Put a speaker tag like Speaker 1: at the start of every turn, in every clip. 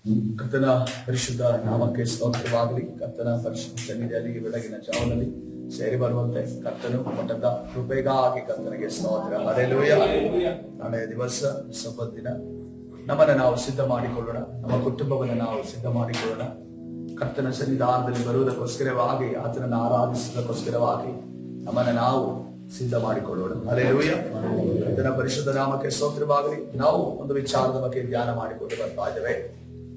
Speaker 1: ಕರ್ತನ ಪರಿಶುದ್ಧ ನಾಮಕ್ಕೆ ಸ್ತೋತ್ರವಾಗಲಿ. ಕರ್ತನ ಪರಿಶುದ್ಧ ಸನ್ನಿಧಿಯಲ್ಲಿ ಬೆಳಗಿನ ಜಾವನಲ್ಲಿ ಸೇರಿ ಬರುವಂತೆ ಕರ್ತನು ಕೊಟ್ಟಂತ ಕೃಪೆಗಾಗಿ ಕರ್ತನಿಗೆ ಸ್ತೋತ್ರ. ಹಲ್ಲೆಲೂಯಾ. ನಾಳೆ ದಿವಸ ಸಬ್ಬತ್ ದಿನ. ನಮ್ಮನ್ನು ನಾವು ಸಿದ್ಧ ಮಾಡಿಕೊಳ್ಳೋಣ, ನಮ್ಮ ಕುಟುಂಬವನ್ನು ನಾವು ಸಿದ್ಧ ಮಾಡಿಕೊಳ್ಳೋಣ. ಕರ್ತನ ಸನ್ನಿಧಾನದಲ್ಲಿ ಬರುವುದಕ್ಕೋಸ್ಕರವಾಗಿ, ಆತನನ್ನು ಆರಾಧಿಸುವುದಕ್ಕೋಸ್ಕರವಾಗಿ ನಮ್ಮನ್ನು ನಾವು ಸಿದ್ಧ ಮಾಡಿಕೊಳ್ಳೋಣ. ಹಲ್ಲೆಲೂಯಾ. ಕರ್ತನ ಪರಿಶುದ್ಧ ನಾಮಕ್ಕೆ ಸ್ತೋತ್ರವಾಗಲಿ. ನಾವು ಒಂದು ವಿಚಾರದ ಬಗ್ಗೆ ಧ್ಯಾನ ಮಾಡಿಕೊಂಡು ಬರ್ತಾ ಇದ್ದೇವೆ.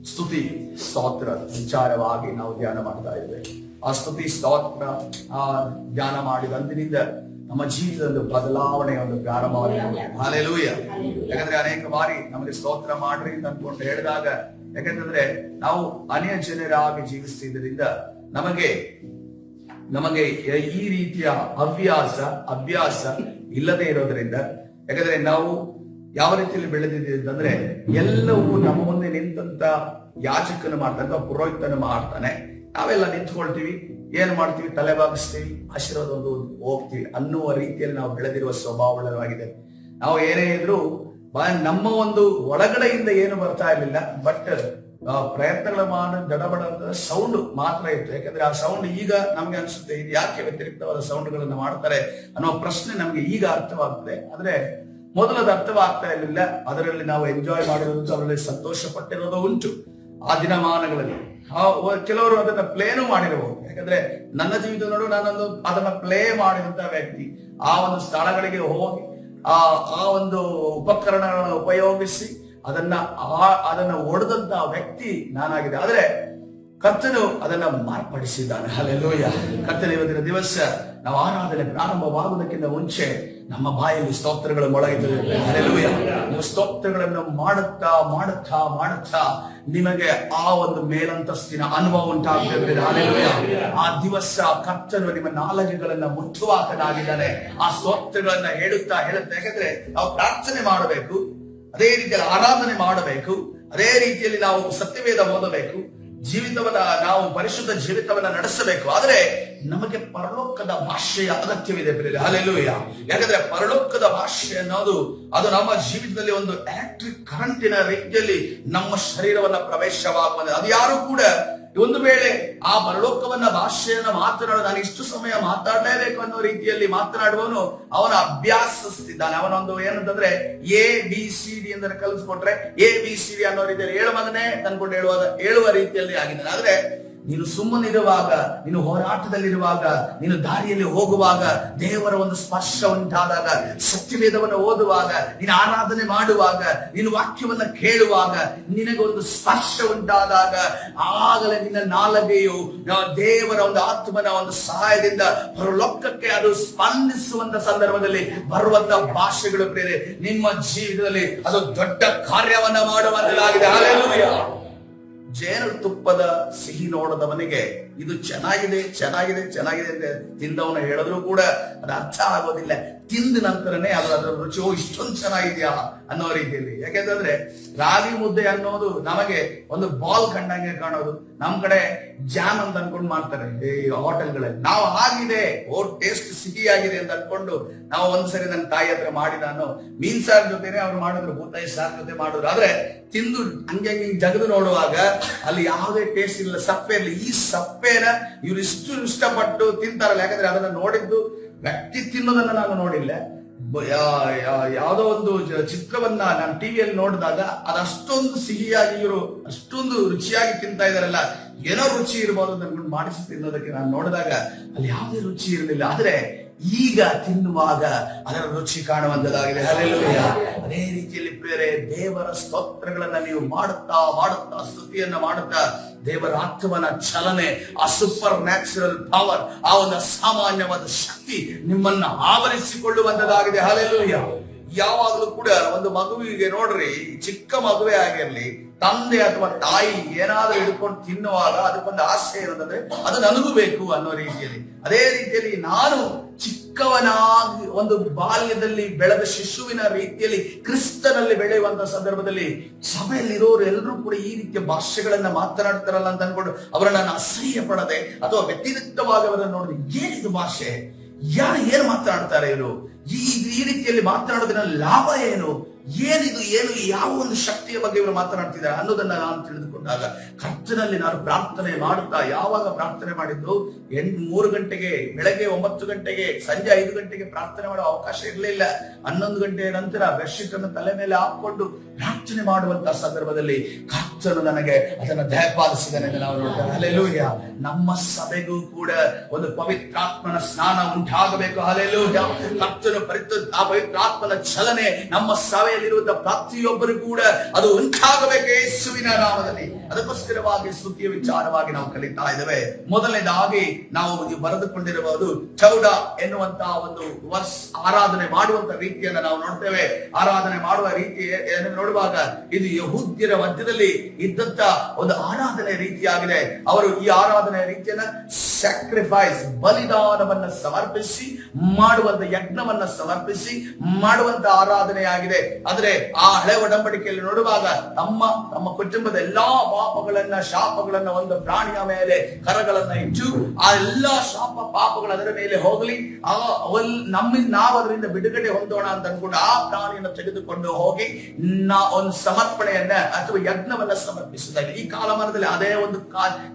Speaker 1: ಸ್ತುತಿ ಸ್ತೋತ್ರ ವಿಚಾರವಾಗಿ ನಾವು ಧ್ಯಾನ ಮಾಡ್ತಾ ಇದ್ದೇವೆ. ಆ ಸ್ತುತಿ ಸ್ತೋತ್ರ ಧ್ಯಾನ ಮಾಡಿದಂದಿನಿಂದ ನಮ್ಮ ಜೀವಿತದ ಬದಲಾವಣೆ ಒಂದು ಪ್ರಾರಂಭವಾಗಿದೆ. ಹಲ್ಲೆಲೂಯಾ. ಯಾಕಂದ್ರೆ ಅನೇಕ ಬಾರಿ ನಮಗೆ ಸ್ತೋತ್ರ ಮಾಡ್ರಿ ಅಂತ ಅನ್ಕೊಂಡು ಹೇಳಿದಾಗ, ಯಾಕಂತಂದ್ರೆ ನಾವು ಅನ್ಯ ಜನರಾಗಿ ಜೀವಿಸ್ತಿದ್ದರಿಂದ ನಮಗೆ ಈ ರೀತಿಯ ಅಭ್ಯಾಸ ಇಲ್ಲದೆ ಇರೋದ್ರಿಂದ, ಯಾಕಂದ್ರೆ ನಾವು ಯಾವ ರೀತಿಯಲ್ಲಿ ಬೆಳೆದಿದ್ದೀವಿ ಅಂತಂದ್ರೆ, ಎಲ್ಲವೂ ನಮ್ಮ ಮುಂದೆ ನಿಂತಂತ ಯಾಜಕನ ಮಾಡ್ತಾನೆ, ಪುರೋಹಿತನ ಮಾಡ್ತಾನೆ, ನಾವೆಲ್ಲ ನಿಂತ್ಕೊಳ್ತೀವಿ, ಏನ್ ಮಾಡ್ತೀವಿ, ತಲೆ ಬಾಗಿಸ್ತೀವಿ, ಆಶೀರ್ವಾದ ಒಂದು ಹೋಗ್ತೀವಿ ಅನ್ನುವ ರೀತಿಯಲ್ಲಿ ನಾವು ಬೆಳೆದಿರುವ ಸ್ವಭಾವವಾಗಿದೆ. ನಾವು ಏನೇ ಇದ್ರು ನಮ್ಮ ಒಂದು ಒಳಗಡೆಯಿಂದ ಏನು ಬರ್ತಾ ಇರ್ಲಿಲ್ಲ, ಬಟ್ ಪ್ರಯತ್ನಗಳು ಮಾಡಿ ದಡಬಡ ಸೌಂಡ್ ಮಾತ್ರ ಇತ್ತು. ಯಾಕಂದ್ರೆ ಆ ಸೌಂಡ್ ಈಗ ನಮ್ಗೆ ಅನ್ಸುತ್ತೆ, ಇದು ಯಾಕೆ ವ್ಯತಿರಿಕ್ತವಾದ ಸೌಂಡ್ಗಳನ್ನ ಮಾಡ್ತಾರೆ ಅನ್ನೋ ಪ್ರಶ್ನೆ ನಮ್ಗೆ ಈಗ ಅರ್ಥವಾಗ್ತದೆ. ಆದ್ರೆ ಮೊದಲದ ಅರ್ಥವಾಗ್ತಾ ಇರಲಿಲ್ಲ. ಅದರಲ್ಲಿ ನಾವು ಎಂಜಾಯ್ ಮಾಡಿರೋದು, ಅದರಲ್ಲಿ ಸಂತೋಷ ಪಟ್ಟಿರೋದು ಉಂಟು. ಆ ದಿನಮಾನಗಳಲ್ಲಿ ಕೆಲವರು ಅದನ್ನ ಪ್ಲೇನು ಮಾಡಿರಬಹುದು. ಯಾಕಂದ್ರೆ ನನ್ನ ಜೀವಿತ ನೋಡು, ನಾನೊಂದು ಅದನ್ನ ಪ್ಲೇ ಮಾಡಿದಂತ ವ್ಯಕ್ತಿ. ಆ ಒಂದು ಸ್ಥಳಗಳಿಗೆ ಹೋಗಿ ಆ ಒಂದು ಉಪಕರಣಗಳನ್ನು ಉಪಯೋಗಿಸಿ ಅದನ್ನ ಒಡೆದಂತ ವ್ಯಕ್ತಿ ನಾನಾಗಿದೆ. ಆದ್ರೆ ಕರ್ತನು ಅದನ್ನ ಮಾರ್ಪಡಿಸಿದ್ದಾನೆ. ಹಲ್ಲೆಲೂಯಾ. ಕರ್ತನ ಇವತ್ತಿನ ದಿವಸ ನಾವು ಆರಾಧನೆ ಪ್ರಾರಂಭವಾಗುವುದಕ್ಕಿಂತ ಮುಂಚೆ ನಮ್ಮ ಬಾಯಲ್ಲಿ ಸ್ತೋತ್ರಗಳು ಮೊಳಗಿದ್ದಾರೆ. ಹಲ್ಲೆಲೂಯಾ. ನೀವು ಸ್ತೋತ್ರಗಳನ್ನು ಮಾಡುತ್ತಾ ಮಾಡುತ್ತಾ ಮಾಡುತ್ತಾ ನಿಮಗೆ ಆ ಒಂದು ಮೇಲಂತಸ್ತಿನ ಅನುಭವ ಉಂಟಾಗ್ತದೆ. ಹಲ್ಲೆಲೂಯಾ. ಆ ದಿವಸ ಕರ್ತನು ನಿಮ್ಮ ನಾಲಿಗೆಗಳನ್ನ ಮುಟ್ಟುವಾತನಾಗಿದ್ದಾನೆ. ಆ ಸ್ತೋತ್ರಗಳನ್ನ ಹೇಳುತ್ತಾ. ಯಾಕಂದ್ರೆ ನಾವು ಪ್ರಾರ್ಥನೆ ಮಾಡಬೇಕು, ಅದೇ ರೀತಿಯಲ್ಲಿ ಆರಾಧನೆ ಮಾಡಬೇಕು, ಅದೇ ರೀತಿಯಲ್ಲಿ ನಾವು ಸತ್ಯವೇದ ಓದಬೇಕು, ನಾವು ಪರಿಶುದ್ಧ ಜೀವಿತವನ್ನ ನಡೆಸಬೇಕು. ಆದ್ರೆ ನಮಗೆ ಪರಲೋಕದ ಭಾಷೆಯ ಅಗತ್ಯವಿದೆ. ಹಲ್ಲೆಲೂಯಾ. ಯಾಕಂದ್ರೆ ಪರಲೋಕದ ಭಾಷೆ ಅನ್ನೋದು ಅದು ನಮ್ಮ ಜೀವಿತದಲ್ಲಿ ಒಂದು ಎಲೆಕ್ಟ್ರಿಕ್ ಕರೆಂಟಿನ ರೀತಿಯಲ್ಲಿ ನಮ್ಮ ಶರೀರವನ್ನ ಪ್ರವೇಶವಾಗುತ್ತದೆ. ಅದು ಯಾರು ಕೂಡ ಒಂದು ವೇಳೆ ಆ ಪರಲೋಕವನ್ನ ಭಾಷೆಯನ್ನ ಮಾತನಾಡೋದು, ನಾನು ಇಷ್ಟು ಸಮಯ ಮಾತಾಡಲೇಬೇಕು ಅನ್ನೋ ರೀತಿಯಲ್ಲಿ ಮಾತನಾಡುವವನು ಅವನ ಅಭ್ಯಾಸಿಸ್ತಿದ್ದಾನೆ. ಅವನೊಂದು ಏನಂತಂದ್ರೆ ABCD ಅಂದ್ರೆ ಕಲಿಸ್ಕೊಟ್ರೆ ABCD ಅನ್ನೋ ರೀತಿಯಲ್ಲಿ ಹೇಳು ಮಗನೇ ಅನ್ಕೊಂಡು ಹೇಳುವ ರೀತಿಯಲ್ಲಿ ಆಗಿದ್ದಾನೆ. ಆದ್ರೆ ನೀನು ಸುಮ್ಮನಿರುವಾಗ, ನೀನು ಹೋರಾಟದಲ್ಲಿರುವಾಗ, ನೀನು ದಾರಿಯಲ್ಲಿ ಹೋಗುವಾಗ, ದೇವರ ಒಂದು ಸ್ಪರ್ಶ ಉಂಟಾದಾಗ, ಸತ್ಯವೇದವನ್ನು ಓದುವಾಗ, ನೀನು ಆರಾಧನೆ ಮಾಡುವಾಗ, ನೀನು ವಾಕ್ಯವನ್ನ ಕೇಳುವಾಗ, ನಿನಗೊಂದು ಸ್ಪರ್ಶ ಉಂಟಾದಾಗ, ಆಗಲೇ ನಿನ್ನ ನಾಲಿಗೆಯು ದೇವರ ಒಂದು ಆತ್ಮನ ಒಂದು ಸಹಾಯದಿಂದ ಪರಲೋಕಕ್ಕೆ ಅದು ಸ್ಪಂದಿಸುವಂತ ಸಂದರ್ಭದಲ್ಲಿ ಬರುವಂತ ಭಾಷೆಗಳು ಬೇರೆ ನಿಮ್ಮ ಜೀವಿತದಲ್ಲಿ ಅದು ದೊಡ್ಡ ಕಾರ್ಯವನ್ನ ಮಾಡುವಂತಾಗಿದೆ. ಹಲ್ಲೆಲೂಯಾ. ಜೇನುತುಪ್ಪದ ಸಿಹಿ ನೋಡದವನಿಗೆ ಇದು ಚೆನ್ನಾಗಿದೆ ಅಂತ ತಿಂದವನು ಹೇಳಿದ್ರು ಕೂಡ ಅದು ಅರ್ಥ ಆಗೋದಿಲ್ಲ. ತಿಂದ ನಂತರನೇ ಅದರ ರುಚಿ ಇಷ್ಟೊಂದು ಚೆನ್ನಾಗಿದ್ಯಾ ಅನ್ನೋ ರೀತಿಯಲ್ಲಿ. ಯಾಕೆಂತಂದ್ರೆ ರಾಗಿ ಮುದ್ದೆ ಅನ್ನೋದು ನಮಗೆ ಒಂದು ಬಾಲ್ ಕಂಡಂಗೆ ಕಾಣೋದು. ನಮ್ ಕಡೆ ಜಾಮ್ ಅಂತ ಅನ್ಕೊಂಡು ಮಾಡ್ತಾರೆ ಈ ಹೋಟೆಲ್ಗಳಲ್ಲಿ. ನಾವು ಆಗಿದೆ ಟೇಸ್ಟ್ ಸಿಹಿ ಆಗಿದೆ ಅಂತ ಅನ್ಕೊಂಡು ನಾವು ಒಂದ್ಸರಿ ನನ್ನ ತಾಯಿ ಹತ್ರ ಮಾಡಿ, ನಾನು ಮೀನ್ ಸಾರ್ ಜೊತೆನೆ ಅವ್ರು ಮಾಡಿದ್ರು, ಭೂತಾಯಿ ಸಾರ್ ಜೊತೆ ಮಾಡಿದ್ರು. ಆದ್ರೆ ತಿಂದು ಹಂಗೆ ಜಗದು ನೋಡುವಾಗ ಅಲ್ಲಿ ಯಾವುದೇ ಟೇಸ್ಟ್ ಇಲ್ಲ, ಸಪ್ಪೆ ಇರಲಿ. ಈ ಸಪ್ಪೆನ ಇವ್ರು ಇಷ್ಟಪಟ್ಟು ತಿಂತಾರಲ್ಲ. ಯಾಕಂದ್ರೆ ಅದನ್ನ ನೋಡಿದ್ದು ವ್ಯಕ್ತಿ ತಿನ್ನೋದನ್ನ ನಾನು ನೋಡಿಲ್ಲ. ಯಾವುದೋ ಒಂದು ಚಿತ್ರವನ್ನ ನಾನು ಟಿವಿಯಲ್ಲಿ ನೋಡಿದಾಗ ಅದು ಅಷ್ಟೊಂದು ಸಿಹಿಯಾಗಿ, ಇವರು ಅಷ್ಟೊಂದು ರುಚಿಯಾಗಿ ತಿಂತಾ ಇದಾರಲ್ಲ, ಏನೋ ರುಚಿ ಇರಬಹುದು ಅಂತ ಮಾಡಿಸಿ ತಿನ್ನೋದಕ್ಕೆ ನಾನು ನೋಡಿದಾಗ ಅಲ್ಲಿ ಯಾವುದೇ ರುಚಿ ಇರಲಿಲ್ಲ. ಆದ್ರೆ ಈಗ ತಿನ್ನುವಾಗ ಅದರ ರುಚಿ ಕಾಣುವಂತದಾಗಿದೆ. ಹಲ್ಲೆಲೂಯಾ. ಅದೇ ರೀತಿಯಲ್ಲಿ ಪ್ರಿಯರೇ, ದೇವರ ಸ್ತೋತ್ರಗಳನ್ನ ನೀವು ಮಾಡುತ್ತಾ ಸ್ತುತಿಯನ್ನ ಮಾಡುತ್ತಾ ದೇವರ ಆತ್ಮನ ಚಲನೆ, ಆ ಸೂಪರ್ ನ್ಯಾಚುರಲ್ ಪವರ್, ಆ ಒಂದು ಅಸಾಮಾನ್ಯವಾದ ಶಕ್ತಿ ನಿಮ್ಮನ್ನ ಆವರಿಸಿಕೊಳ್ಳುವಂತದಾಗಿದೆ. ಹಲ್ಲೆಲೂಯಾ. ಯಾವಾಗಲೂ ಕೂಡ ಒಂದು ಮಗುವಿಗೆ ನೋಡ್ರಿ, ಚಿಕ್ಕ ಮಗುವೆ ಆಗಿರ್ಲಿ, ತಂದೆ ಅಥವಾ ತಾಯಿ ಏನಾದ್ರೂ ಹಿಡ್ಕೊಂಡು ತಿನ್ನುವಾಗ ಅದಕ್ಕೊಂದು ಆಸೆ ಇರೋದಂದ್ರೆ ಅದು ನನಗೂ ಬೇಕು ಅನ್ನೋ ರೀತಿಯಲ್ಲಿ. ಅದೇ ರೀತಿಯಲ್ಲಿ ನಾನು ಚಿಕ್ಕವನಾಗಿ ಒಂದು ಬಾಲ್ಯದಲ್ಲಿ ಬೆಳೆದ ಶಿಶುವಿನ ರೀತಿಯಲ್ಲಿ ಕ್ರಿಸ್ತನಲ್ಲಿ ಬೆಳೆಯುವಂತ ಸಂದರ್ಭದಲ್ಲಿ ಸಭೆಯಲ್ಲಿ ಇರೋರು ಎಲ್ಲರೂ ಕೂಡ ಈ ರೀತಿಯ ಭಾಷೆಗಳನ್ನ ಮಾತನಾಡ್ತಾರಲ್ಲ ಅಂತ ಅನ್ಕೊಂಡು ಅವರನ್ನ ಅಸಹ್ಯ ಪಡದೆ ಅಥವಾ ವ್ಯತಿರಿಕ್ತವಾಗಿ ಅವರನ್ನು ನೋಡಿದ್ರೆ, ಏನಿದು ಭಾಷೆ, ಏನ್ ಮಾತನಾಡ್ತಾರೆ ಇವರು, ಈ ರೀತಿಯಲ್ಲಿ ಮಾತನಾಡೋದ್ರಿಂದ ಲಾಭ ಏನು ಏನು ಯಾವ ಒಂದು ಶಕ್ತಿಯ ಬಗ್ಗೆ ಇವರು ಮಾತನಾಡ್ತಿದ್ದಾರೆ ಅನ್ನೋದನ್ನ ನಾನು ತಿಳಿದುಕೊಂಡಾಗ, ಕರ್ತನಲ್ಲಿ ನಾನು ಪ್ರಾರ್ಥನೆ ಮಾಡುತ್ತಾ, ಯಾವಾಗ ಪ್ರಾರ್ಥನೆ ಮಾಡಿದ್ದು 3 ಗಂಟೆಗೆ, ಬೆಳಗ್ಗೆ 9 ಗಂಟೆಗೆ, ಸಂಜೆ 5 ಗಂಟೆಗೆ ಪ್ರಾರ್ಥನೆ ಮಾಡೋ ಅವಕಾಶ ಇರಲಿಲ್ಲ. 11 ಗಂಟೆಯ ನಂತರ ಬೆಡ್ಶೀಟ್ ಅನ್ನು ತಲೆ ಮೇಲೆ ಹಾಕೊಂಡು ಪ್ರಾರ್ಥನೆ ಮಾಡುವಂತಹ ಸಂದರ್ಭದಲ್ಲಿ ಕರ್ತನು ನನಗೆ ಅದನ್ನ ದಯಪಾಲಿಸಿದಾನೆ ನಾವು ನೋಡ್ತೇವೆ. ಹಲ್ಲೆಲೂಯಾ. ನಮ್ಮ ಸಭೆಗೂ ಕೂಡ ಒಂದು ಪವಿತ್ರಾತ್ಮನ ಸ್ನಾನ ಉಂಟಾಗಬೇಕು. ಹಲ್ಲೆಲೂಯಾ. ಕರ್ತನು ಆ ಪವಿತ್ರಾತ್ಮನ ಚಲನೆ ನಮ್ಮ ಸಭೆಯಲ್ಲಿರುವಂತಹ ಪ್ರತಿಯೊಬ್ಬರು ಕೂಡ ಅದು ಉಂಟಾಗಬೇಕು ಯೇಸುವಿನ ನಾಮದಲ್ಲಿ. ಅದಕ್ಕೋಸ್ಕರವಾಗಿ ಸ್ತುತಿಯ ವಿಚಾರವಾಗಿ ನಾವು ಕಲಿತಾ ಇದ್ದೇವೆ. ಮೊದಲನೇದಾಗಿ ನಾವು ಬರೆದುಕೊಂಡಿರಬಹುದು ಚೌಡ ಎನ್ನುವಂತಹ ಒಂದು ಆರಾಧನೆ ಮಾಡುವಂತ ರೀತಿಯನ್ನ ನಾವು ನೋಡ್ತೇವೆ. ಆರಾಧನೆ ಮಾಡುವ ರೀತಿ ನೋಡುವಾಗ ಇದು ಯಹೂದ್ಯರ ಮಧ್ಯದಲ್ಲಿ ಇದ್ದಂತ ಒಂದು ಆರಾಧನೆ ರೀತಿಯಾಗಿದೆ. ಅವರು ಈ ಆರಾಧನೆ ರೀತಿಯನ್ನ ಸ್ಯಾಕ್ರಿಫೈಸ್, ಬಲಿದಾನವನ್ನ ಸಮರ್ಪಿಸಿ ಮಾಡುವಂತ, ಯಜ್ಞವನ್ನ ಸಮರ್ಪಿಸಿ ಮಾಡುವಂತ ಆರಾಧನೆಯಾಗಿದೆ. ಆದ್ರೆ ಆ ಹಳೆ ಒಡಂಬಡಿಕೆಯಲ್ಲಿ ನೋಡುವಾಗ ನಮ್ಮ ಕುಟುಂಬದ ಎಲ್ಲಾ ಪಾಪಗಳನ್ನ, ಶಾಪಗಳನ್ನ ಒಂದು ಪ್ರಾಣಿಯ ಮೇಲೆ ಕರಗಳನ್ನ ಇಟ್ಟು ಆ ಎಲ್ಲಾ ಶಾಪ ಪಾಪಗಳು ಅದರ ಮೇಲೆ ಹೋಗಲಿ, ನಮ್ಮಿಂದ ನಾವು ಅದರಿಂದ ಬಿಡುಗಡೆ ಹೊಂದೋಣ ಅಂತ ಅನ್ಕೊಂಡು ಆ ಪ್ರಾಣಿಯನ್ನು ತೆಗೆದುಕೊಂಡು ಹೋಗಿ ಒಂದು ಸಮರ್ಪಣೆಯನ್ನ ಅಥವಾ ಯಜ್ಞವನ್ನ ಸಮರ್ಪಿಸಿದಾಗ ಈ ಕಾಲಮಾನದಲ್ಲಿ ಅದೇ ಒಂದು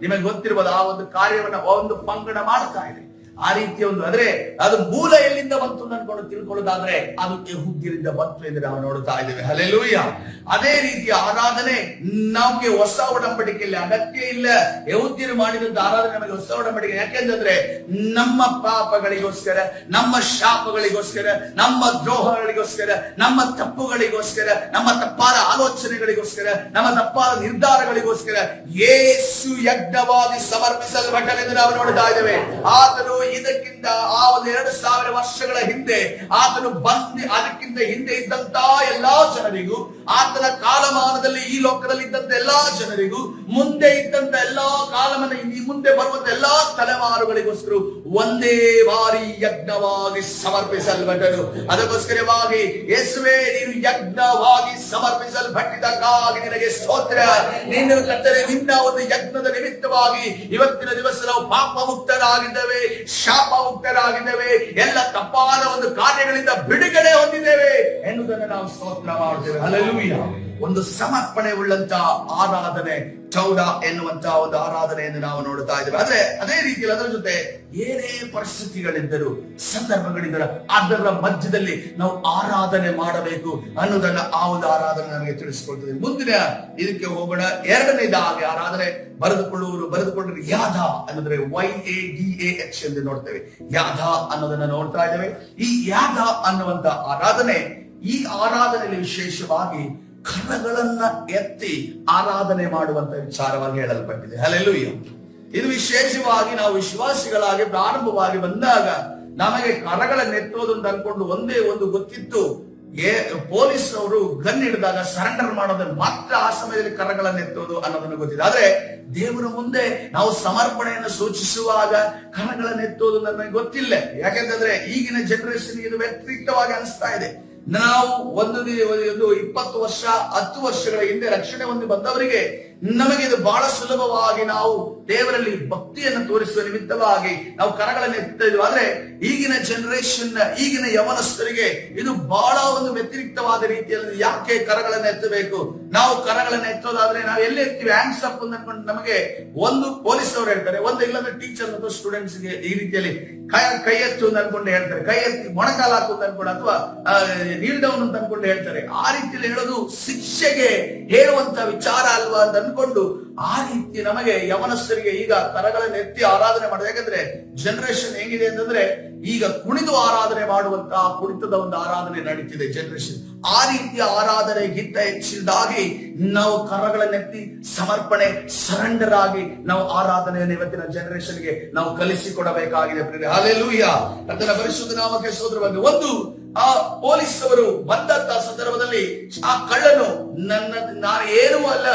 Speaker 1: ನಿಮಗೆ ಗೊತ್ತಿರಬಹುದು, ಆ ಒಂದು ಕಾರ್ಯವನ್ನ ಒಂದು ಪಂಗಡ ಮಾಡ್ತಾ ಇದೆ. ಆ ರೀತಿಯ ಒಂದು, ಆದ್ರೆ ಅದು ಮೂಲ ಎಲ್ಲಿಂದ ಬಂತು ಅನ್ಕೊಂಡು ತಿಳ್ಕೊಳ್ಳೋದಾದ್ರೆ ಅದು ಯಹೂದ್ಯರಿಂದ ಬಂತು ಎಂದು ನಾವು ನೋಡ್ತಾ ಇದ್ದೇವೆ. ಹಲ್ಲೆಲೂಯಾ. ಅದೇ ರೀತಿಯ ಆರಾಧನೆ ನಮಗೆ ಹೊಸ ಒಡಂಬಡಿಕೆಯಲ್ಲಿ ಅಗತ್ಯ ಇಲ್ಲ. ಯಹೂದ್ಯರು ಮಾಡಿದಂತ ಆರಾಧನೆ ನಮಗೆ ಹೊಸ ಒಡಂಬಡಿಕೆ. ಯಾಕೆಂದ್ರೆ ನಮ್ಮ ಪಾಪಗಳಿಗೋಸ್ಕರ, ನಮ್ಮ ಶಾಪಗಳಿಗೋಸ್ಕರ, ನಮ್ಮ ದ್ರೋಹಗಳಿಗೋಸ್ಕರ, ನಮ್ಮ ತಪ್ಪುಗಳಿಗೋಸ್ಕರ, ನಮ್ಮ ತಪ್ಪಾದ ಆಲೋಚನೆಗಳಿಗೋಸ್ಕರ, ನಮ್ಮ ತಪ್ಪಾದ ನಿರ್ಧಾರಗಳಿಗೋಸ್ಕರ ಯೇಸು ಯಜ್ಞವಾಗಿ ಸಮರ್ಪಿಸಲ್ಪಟ್ಟನೆಂದು ನಾವು ನೋಡ್ತಾ ಇದ್ದೇವೆ. ಆತನು ಇದಕ್ಕಿಂತ ಆ ಒಂದು 2000 ವರ್ಷಗಳ ಹಿಂದೆ ಆತನು ಅದಕ್ಕಿಂತ ಹಿಂದೆ ಇದ್ದಂತ ಎಲ್ಲಾ ಜನರಿಗೂ, ಆತನ ಕಾಲಮಾನದಲ್ಲಿ ಈ ಲೋಕದಲ್ಲಿ ಇದ್ದಂತ ಎಲ್ಲಾ ಜನರಿಗೂ, ಮುಂದೆ ಇದ್ದಂತ ಎಲ್ಲಾ ಕಾಲಮಾನ, ಈ ಮುಂದೆ ಬರುವಂತ ಎಲ್ಲಾ ತಲೆಮಾರುಗಳಿಗೋಸ್ಕರ ಒಂದೇ ಬಾರಿ ಯಜ್ಞವಾಗಿ ಸಮರ್ಪಿಸಲ್ಪಟ್ಟನು. ಅದಕ್ಕೋಸ್ಕರವಾಗಿ ಯೇಸುವೇ, ನೀನು ಯಜ್ಞವಾಗಿ ಸಮರ್ಪಿಸಲ್ಪಟ್ಟಿದ್ದಕ್ಕಾಗಿ ನಿನಗೆ ಸ್ತೋತ್ರ. ನಿನ್ನ ಕರ್ತನೆ, ನಿನ್ನ ಒಂದು ಯಜ್ಞದ ನಿಮಿತ್ತವಾಗಿ ಇವತ್ತಿನ ದಿವಸ ನಾವು ಪಾಪ ಮುಕ್ತರಾಗಿದ್ದೇವೆ, ಶಾಪ ಮುಕ್ತರಾಗಿದ್ದೇವೆ, ಎಲ್ಲ ತಪ್ಪಾದ ಒಂದು ಕಾರ್ಯಗಳಿಂದ ಬಿಡುಗಡೆ ಹೊಂದಿದ್ದೇವೆ ಎನ್ನುವುದನ್ನು ನಾವು ಸ್ತೋತ್ರ ಮಾಡುತ್ತೇವೆ. ಹಲ್ಲೆಲೂಯಾ. ಒಂದು ಸಮರ್ಪಣೆ ಉಳ್ಳಂತ ಆರಾಧನೆ ಚೌಡ ಎನ್ನುವಂತ ಒಂದು ಆರಾಧನೆಯನ್ನು ನಾವು ನೋಡ್ತಾ ಇದ್ದೇವೆ. ಆದ್ರೆ ಅದೇ ರೀತಿಯಲ್ಲಿ ಅದರ ಜೊತೆ ಏನೇ ಪರಿಸ್ಥಿತಿಗಳಿದ್ದರೂ, ಸಂದರ್ಭಗಳಿದ್ದರೂ ಅದರ ಮಧ್ಯದಲ್ಲಿ ನಾವು ಆರಾಧನೆ ಮಾಡಬೇಕು ಅನ್ನೋದನ್ನ ಆ ಒಂದು ಆರಾಧನೆ ನಮಗೆ ತಿಳಿಸಿಕೊಳ್ತದೆ. ಮುಂದಿನ ಇದಕ್ಕೆ ಹೋಗೋಣ. ಎರಡನೇದಾಗಿ ಆರಾಧನೆ ಬರೆದುಕೊಳ್ಳುವರು ಯಾಧ ಅನ್ನೋದ್ರೆ YADAH ಎಂದು ನೋಡ್ತೇವೆ. ಯಾಧ ಅನ್ನೋದನ್ನ ನೋಡ್ತಾ ಇದ್ದೇವೆ. ಈ ಯಾಧ ಅನ್ನುವಂತ ಆರಾಧನೆ, ಈ ಆರಾಧನೆಯಲ್ಲಿ ವಿಶೇಷವಾಗಿ ಕರಗಳನ್ನ ಎತ್ತಿ ಆರಾಧನೆ ಮಾಡುವಂತ ವಿಚಾರವಾಗಿ ಹೇಳಲ್ಪಟ್ಟಿದೆ. ಹಲ್ಲೆಲೂಯಾ. ಇದು ವಿಶೇಷವಾಗಿ ನಾವು ವಿಶ್ವಾಸಿಗಳಾಗಿ ಪ್ರಾರಂಭವಾಗಿ ಬಂದಾಗ ನಮಗೆ ಕರಗಳನ್ನೆತ್ತೋದು ಅಂತ ಅನ್ಕೊಂಡು ಒಂದೇ ಒಂದು ಗೊತ್ತಿತ್ತು, ಪೊಲೀಸ್ ಅವರು ಗನ್ ಹಿಡಿದಾಗ ಸರೆಂಡರ್ ಮಾಡೋದನ್ನ ಮಾತ್ರ ಆ ಸಮಯದಲ್ಲಿ ಕರಗಳನ್ನೆತ್ತೋದು ಅನ್ನೋದನ್ನು ಗೊತ್ತಿದೆ. ಆದ್ರೆ ದೇವರ ಮುಂದೆ ನಾವು ಸಮರ್ಪಣೆಯನ್ನು ಸೂಚಿಸುವಾಗ ಕರಗಳನ್ನೆತ್ತೋದು ನಮಗೆ ಗೊತ್ತಿಲ್ಲ. ಯಾಕೆಂತಂದ್ರೆ ಈಗಿನ ಜನರೇಷನ್ ಇದು ವ್ಯತಿರಿಕ್ತವಾಗಿ ಅನಿಸ್ತಾ ಇದೆ. ನಾವು 20 ವರ್ಷ 10 ವರ್ಷಗಳ ಹಿಂದೆ ರಕ್ಷಣೆ ಹೊಂದಿ ಬಂದವರಿಗೆ ನಮಗೆ ಇದು ಬಹಳ ಸುಲಭವಾಗಿ ನಾವು ದೇವರಲ್ಲಿ ಭಕ್ತಿಯನ್ನು ತೋರಿಸುವ ನಿಮಿತ್ತವಾಗಿ ನಾವು ಕರಗಳನ್ನು ಎತ್ತಾ ಇದ್ವಿ. ಆದ್ರೆ ಈಗಿನ ಜನರೇಷನ್, ಈಗಿನ ಯವನಸ್ಥರಿಗೆ ಇದು ಬಹಳ ಒಂದು ವ್ಯತಿರಿಕ್ತವಾದ ರೀತಿಯಲ್ಲಿ ಯಾಕೆ ಕರಗಳನ್ನು ಎತ್ತಬೇಕು, ನಾವು ಕರಗಳನ್ನು ಎತ್ತೋದಾದ್ರೆ ನಾವು ಎಲ್ಲಿ ಎತ್ತೀವಿ, ಹ್ಯಾಂಡ್ಸ್ ಅಪ್ ಅನ್ಕೊಂಡು ನಮಗೆ ಒಂದು ಪೊಲೀಸ್ ಅವರು ಹೇಳ್ತಾರೆ, ಒಂದು ಇಲ್ಲಂದ್ರೆ ಟೀಚರ್ ಅಥವಾ ಸ್ಟೂಡೆಂಟ್ಸ್ ಗೆ ಈ ರೀತಿಯಲ್ಲಿ ಕೈ ಎತ್ತು ಅಂತ ಅನ್ಕೊಂಡು ಹೇಳ್ತಾರೆ, ಕೈ ಎತ್ತಿ ಮೊಣಕಾಲ ಹಾಕು ಅಂತ ಅನ್ಕೊಂಡು, ಅಥವಾ ನೀಲ್ ಡೌನ್ ಅಂತ ಅನ್ಕೊಂಡು ಹೇಳ್ತಾರೆ. ಆ ರೀತಿಯಲ್ಲಿ ಹೇಳೋದು ಶಿಕ್ಷೆಗೆ ಹೇಳುವಂತ ವಿಚಾರ ಅಲ್ವಾ ಅಂತ ಅನ್ಕೊಂಡು ಆ ರೀತಿ ನಮಗೆ ಯವನಸ್ಥರಿಗೆ ಈಗ ಕರಗಳನ್ನು ಎತ್ತಿ ಆರಾಧನೆ ಮಾಡೋದು. ಯಾಕಂದ್ರೆ ಜನರೇಷನ್ ಹೇಗಿದೆ ಅಂತಂದ್ರೆ ಈಗ ಕುಣಿದು ಆರಾಧನೆ ಮಾಡುವಂತಹ ಕುಣಿತದ ಒಂದು ಆರಾಧನೆ ನಡೀತಿದೆ ಜನರೇಷನ್. ಆ ರೀತಿಯ ಆರಾಧನೆಗಿಂತ ಹೆಚ್ಚಿನದಾಗಿ ನಾವು ಕರಗಳನ್ನೆತ್ತಿ ಸಮರ್ಪಣೆ, ಸರೆಂಡರ್ ಆಗಿ ನಾವು ಆರಾಧನೆಯನ್ನು ಇವತ್ತಿನ ಜನರೇಷನ್ಗೆ ನಾವು ಕಲಿಸಿಕೊಡಬೇಕಾಗಿದೆ. ಹಲ್ಲೆಲೂಯಾ. ಕರ್ತನ ಪರಿಶುದ್ಧ ನಾಮಕ್ಕೆ ಸ್ತೋತ್ರವಾಗಲಿ. ಒಂದು, ಆ ಪೊಲೀಸ್ ಅವರು ಬಂದಂತ ಸಂದರ್ಭದಲ್ಲಿ ಆ ಕಳ್ಳನು ನಾನು ಏನೂ ಅಲ್ಲ,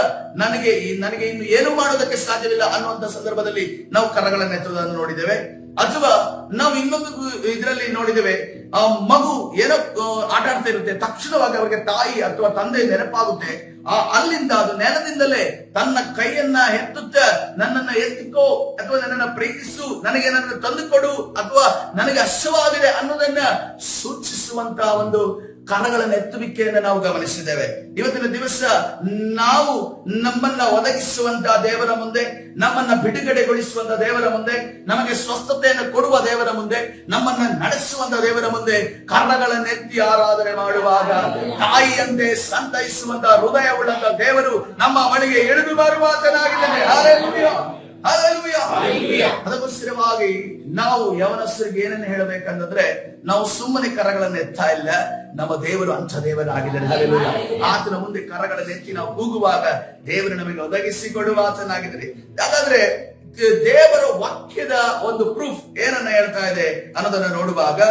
Speaker 1: ನನಗೆ ಇನ್ನು ಏನು ಮಾಡೋದಕ್ಕೆ ಸಾಧ್ಯವಿಲ್ಲ ಅನ್ನುವಂತ ಸಂದರ್ಭದಲ್ಲಿ ನಾವು ಕರಗಳನ್ನು ಎತ್ತುವುದನ್ನು ನೋಡಿದ್ದೇವೆ. ಅಥವಾ ನಾವು ಇನ್ನೊಂದು ಇದರಲ್ಲಿ ನೋಡಿದ್ದೇವೆ, ಆ ಮಗು ಏನೋ ಆಟ ಆಡ್ತಾ ಇರುತ್ತೆ, ತಕ್ಷಣವಾಗಿ ಅವರಿಗೆ ತಾಯಿ ಅಥವಾ ತಂದೆ ನೆನಪಾಗುತ್ತೆ. ಅಲ್ಲಿಂದ ಅದು ನೆಲದಿಂದಲೇ ತನ್ನ ಕೈಯನ್ನ ಎತ್ತುತ್ತ ನನ್ನನ್ನ ಎತ್ತಿಕೋ, ಅಥವಾ ನನ್ನನ್ನ ಪ್ರೀತಿಸು, ನನಗೆ ನನ್ನನ್ನು ತಂದುಕೊಡು, ಅಥವಾ ನನಗೆ ಹಸಿವಾಗಿದೆ ಅನ್ನೋದನ್ನ ಸೂಚಿಸುವಂತ ಒಂದು ಕರಗಳನ್ನು ಎತ್ತುವಿಕೆಯನ್ನು ನಾವು ಗಮನಿಸಿದ್ದೇವೆ. ಇವತ್ತಿನ ದಿವಸ ನಾವು ನಮ್ಮನ್ನ ಒದಗಿಸುವಂತಹ ದೇವರ ಮುಂದೆ, ನಮ್ಮನ್ನ ಬಿಡುಗಡೆಗೊಳಿಸುವಂತ ದೇವರ ಮುಂದೆ, ನಮಗೆ ಸ್ವಸ್ಥತೆಯನ್ನು ಕೊಡುವ ದೇವರ ಮುಂದೆ, ನಮ್ಮನ್ನ ನಡೆಸುವಂತ ದೇವರ ಮುಂದೆ ಕರಗಳನ್ನೆತ್ತಿ ಆರಾಧನೆ ಮಾಡುವಾಗ ತಾಯಿಯಂತೆ ಸಂತೈಸುವಂತ ಹೃದಯವುಳ್ಳಂತ ದೇವರು ನಮ್ಮ ಮನೆಗೆ ಇಳಿದು ಬರುವಾತನಾಗಿದ್ದಾನೆ. Hallelujah, hallelujah. ಅದಕ್ಕೋಸ್ಕರವಾಗಿ ನಾವು ಯವನಸ್ಥರಿಗೆ ಏನನ್ನು ಹೇಳಬೇಕಂತಂದ್ರೆ, ನಾವು ಸುಮ್ಮನೆ ಕರಗಳನ್ನು ಎತ್ತಾ ಇಲ್ಲ, ನಮ್ಮ ದೇವರು ಅಂಥ ದೇವರಾಗಿದ್ದಾನೆ. ಹಲ್ಲೆಲೂಯಾ. ಆತನ ಮುಂದೆ ಕರಗಳನ್ನು ಎತ್ತಿ ನಾವು ಕೂಗುವಾಗ ದೇವರು ನಮಗೆ ಒದಗಿಸಿಕೊಡುವ ಆತನಾಗಿದ್ದಾನೆ. ಹಾಗಾದ್ರೆ ದೇವರ ವಾಕ್ಯದ ಒಂದು ಪ್ರೂಫ್ ಏನನ್ನ ಹೇಳ್ತಾ ಇದೆ ಅನ್ನೋದನ್ನ ನೋಡುವಾಗ,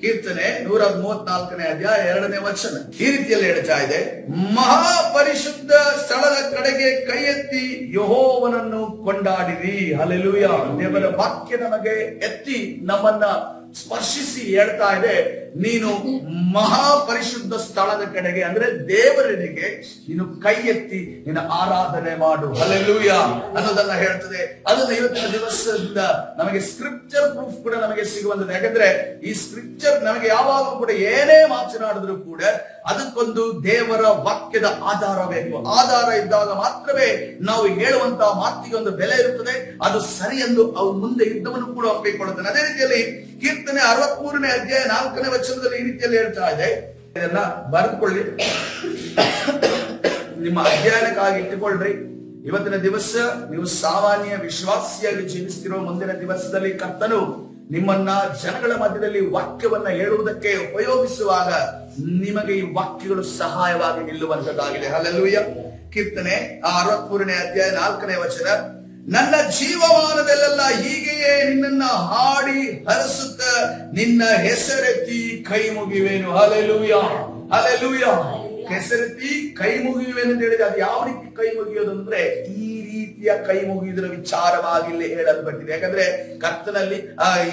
Speaker 1: ಕೀರ್ತನೆ 134ನೇ ಅಧ್ಯಾಯ 2ನೇ ವಚನ ಈ ರೀತಿಯಲ್ಲಿ ಹೇಳ್ತಾ ಇದೆ, ಮಹಾಪರಿಶುದ್ಧ ಸ್ಥಳದ ಕಡೆಗೆ ಕೈ ಎತ್ತಿ ಯೆಹೋವನನ್ನು ಕೊಂಡಾಡಿರಿ. ಹಲ್ಲೆಲೂಯಾ. ದೇವರ ವಾಕ್ಯ ನಮಗೆ ಎತ್ತಿ ನಮ್ಮನ್ನ ಸ್ಪರ್ಶಿಸಿ ಹೇಳ್ತಾ ಇದೆ, ನೀನು ಮಹಾಪರಿಶುದ್ಧ ಸ್ಥಳದ ಕಡೆಗೆ ಅಂದ್ರೆ ದೇವರನಿಗೆ ನೀನು ಕೈ ಎತ್ತಿ ನಿನ್ನ ಆರಾಧನೆ ಮಾಡು. ಹಲ್ಲೆಲೂಯಾ ಅನ್ನೋದನ್ನ ಹೇಳ್ತದೆ. ಅದನ್ನ ಇವತ್ತಿನ ದಿವಸದಿಂದ ನಮಗೆ ಸ್ಕ್ರಿಪ್ಚರ್ ಪ್ರೂಫ್ ಕೂಡ ನಮಗೆ ಸಿಗುವಂತದ್ದು. ಯಾಕಂದ್ರೆ ಈ ಸ್ಕ್ರಿಪ್ಚರ್ ನಮಗೆ ಯಾವಾಗಲೂ ಕೂಡ ಏನೇ ಮಾತನಾಡಿದ್ರು ಕೂಡ ಅದಕ್ಕೊಂದು ದೇವರ ವಾಕ್ಯದ ಆಧಾರ ಬೇಕು. ಆಧಾರ ಇದ್ದಾಗ ಮಾತ್ರವೇ ನಾವು ಹೇಳುವಂತಹ ಮಾತಿಗೆ ಒಂದು ಬೆಲೆ ಇರುತ್ತದೆ, ಅದು ಸರಿ ಎಂದು ಅವು ಮುಂದೆ ಇದ್ದವನು ಕೂಡ ಒಪ್ಪಿಕೊಳ್ಳುತ್ತಾನೆ. ಅದೇ ರೀತಿಯಲ್ಲಿ ಕೀರ್ತನೆ 63ನೇ ಅಧ್ಯಾಯ 4ನೇ ವಚನದಲ್ಲಿ ಈ ರೀತಿಯಲ್ಲಿ ಹೇಳ್ತಾ ಇದೆ, ಇದನ್ನ ಬರೆದುಕೊಳ್ಳಿ, ನಿಮ್ಮ ಅಧ್ಯಯನಕ್ಕಾಗಿ ಇಟ್ಟುಕೊಳ್ಳ್ರಿ. ಇವತ್ತಿನ ದಿವಸ ನೀವು ಸಾಮಾನ್ಯ ವಿಶ್ವಾಸಿಯಾಗಿ ಜೀವಿಸ್ತಿರೋ, ಮುಂದಿನ ದಿವಸದಲ್ಲಿ ಕರ್ತನು ನಿಮ್ಮನ್ನ ಜನಗಳ ಮಧ್ಯದಲ್ಲಿ ವಾಕ್ಯವನ್ನ ಹೇಳುವುದಕ್ಕೆ ಉಪಯೋಗಿಸುವಾಗ ನಿಮಗೆ ಈ ವಾಕ್ಯಗಳು ಸಹಾಯವಾಗಿ ನಿಲ್ಲುವಂತದ್ದಾಗಿದೆ. ಹಲ್ಲೆಲೂಯಾ. ಕೀರ್ತನೆ 63ನೇ ಅಧ್ಯಾಯ 4ನೇ ವಚನ, ನನ್ನ ಜೀವಮಾನದಲ್ಲೆಲ್ಲ ಹೀಗೆಯೇ ನಿನ್ನನ್ನ ಹಾಡಿ ಹರಸುತ್ತ ನಿನ್ನ ಹೆಸರೆತ್ತಿ ಕೈ ಮುಗಿವೇನು. Hallelujah, hallelujah. ಹೆಸರೆತ್ತಿ ಕೈ ಮುಗಿಯುವೇನು ಅಂತ ಹೇಳಿದ್ರೆ ಅದು ಯಾವ ರೀತಿ ಕೈ ಮುಗಿಯೋದು ಅಂದ್ರೆ, ಈ ರೀತಿಯ ಕೈ ಮುಗಿಯುವುದರ ವಿಚಾರವಾಗಿ ಇಲ್ಲಿ ಹೇಳಲ್ಪಟ್ಟಿದೆ. ಯಾಕಂದ್ರೆ ಕರ್ತನಲ್ಲಿ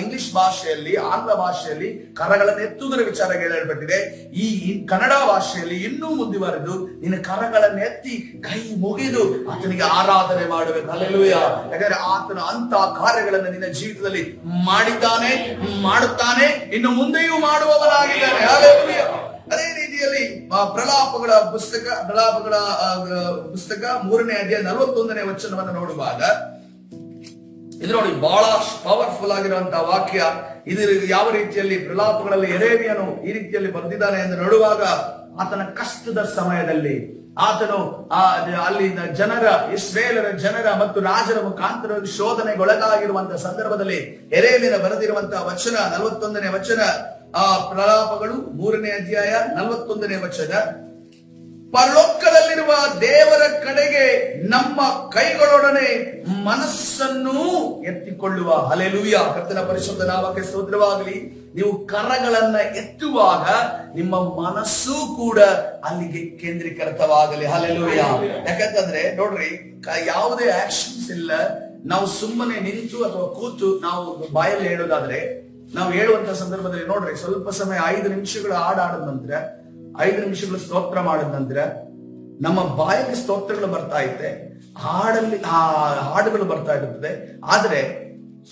Speaker 1: ಇಂಗ್ಲಿಷ್ ಭಾಷೆಯಲ್ಲಿ, ಆಂಗ್ಲ ಭಾಷೆಯಲ್ಲಿ ಕರಗಳನ್ನು ಎತ್ತುವುದರ ವಿಚಾರ ಹೇಳಲ್ಪಟ್ಟಿದೆ. ಈ ಕನ್ನಡ ಭಾಷೆಯಲ್ಲಿ ಇನ್ನೂ ಮುಂದುವರೆದು ನಿನ್ನ ಕರಗಳನ್ನು ಎತ್ತಿ ಕೈ ಮುಗಿದು ಆತನಿಗೆ ಆರಾಧನೆ ಮಾಡಬೇಕು. ಹಲ್ಲೆಲೂಯಾ. ಯಾಕಂದ್ರೆ ಆತನ ಅಂತ ಕಾರ್ಯಗಳನ್ನು ನಿನ್ನ ಜೀವಿತದಲ್ಲಿ ಮಾಡಿದ್ದಾನೆ, ಮಾಡುತ್ತಾನೆ, ಇನ್ನು ಮುಂದೆಯೂ ಮಾಡುವವನಾಗಿದ್ದಾನೆ. ಹಲ್ಲೆಲೂಯಾ. ಅದೇ ರೀತಿಯಲ್ಲಿ ಪ್ರಲಾಪಗಳ ಪುಸ್ತಕ 3ನೇ ಅಧ್ಯಾಯ 41ನೇ ವಚನವನ್ನು ನೋಡುವಾಗ, ಇದು ನೋಡಿ ಬಹಳ ಪವರ್ಫುಲ್ ಆಗಿರುವಂತಹ ವಾಕ್ಯ. ಇದು ಯಾವ ರೀತಿಯಲ್ಲಿ ಪ್ರಲಾಪಗಳಲ್ಲಿ ಯೆರೆಮೀಯನು ಈ ರೀತಿಯಲ್ಲಿ ಬರೆದಿದ್ದಾನೆ ಎಂದು ನೋಡುವಾಗ, ಆತನ ಕಷ್ಟದ ಸಮಯದಲ್ಲಿ ಆತನು ಅಲ್ಲಿನ ಜನರ, ಇಸ್ರೇಲರ ಜನರ ಮತ್ತು ರಾಜರ ಮುಖಾಂತರ ಶೋಧನೆಗೊಳಗಾಗಿರುವಂತಹ ಸಂದರ್ಭದಲ್ಲಿ ಯೆರೆಮೀಯನು ಬರೆದಿರುವಂತಹ ವಚನ 41ನೇ ವಚನ, ಆ ಪ್ರಲಾಪಗಳು 3ನೇ ಅಧ್ಯಾಯ 41ನೇ ವಚನ, ಪರಲೋಕದಲ್ಲಿರುವ ದೇವರ ಕಡೆಗೆ ನಮ್ಮ ಕೈಗಳೊಡನೆ ಮನಸ್ಸನ್ನು ಎತ್ತಿಕೊಳ್ಳುವ. ಹಲ್ಲೆಲೂಯಾ. ಕರ್ತನ ಪರಿಶುದ್ಧ ನಾಮಕ್ಕೆ ಸ್ತೋತ್ರವಾಗಲಿ. ನೀವು ಕರಗಳನ್ನ ಎತ್ತುವಾಗ ನಿಮ್ಮ ಮನಸ್ಸು ಕೂಡ ಅಲ್ಲಿಗೆ ಕೇಂದ್ರೀಕೃತವಾಗಲಿ. ಹಲ್ಲೆಲೂಯಾ. ಯಾಕಂತಂದ್ರೆ ನೋಡ್ರಿ, ಯಾವುದೇ ಆಕ್ಷನ್ಸ್ ಇಲ್ಲ. ನಾವು ಸುಮ್ಮನೆ ನಿಂತು ಅಥವಾ ಕೂತು ನಾವು ಬಾಯಲ್ಲಿ ಹೇಳೋದಾದ್ರೆ, ನಾವು ಹೇಳುವಂತ ಸಂದರ್ಭದಲ್ಲಿ ನೋಡ್ರಿ, ಸ್ವಲ್ಪ ಸಮಯ 5 ನಿಮಿಷಗಳು ಹಾಡಾಡದ ನಂತರ, 5 ನಿಮಿಷಗಳು ಸ್ತೋತ್ರ ಮಾಡಿದ ನಂತರ ನಮ್ಮ ಬಾಯಲ್ಲಿ ಸ್ತೋತ್ರಗಳು ಬರ್ತಾ ಇದೆ, ಹಾಡುಗಳು ಬರ್ತಾ ಇರುತ್ತದೆ. ಆದ್ರೆ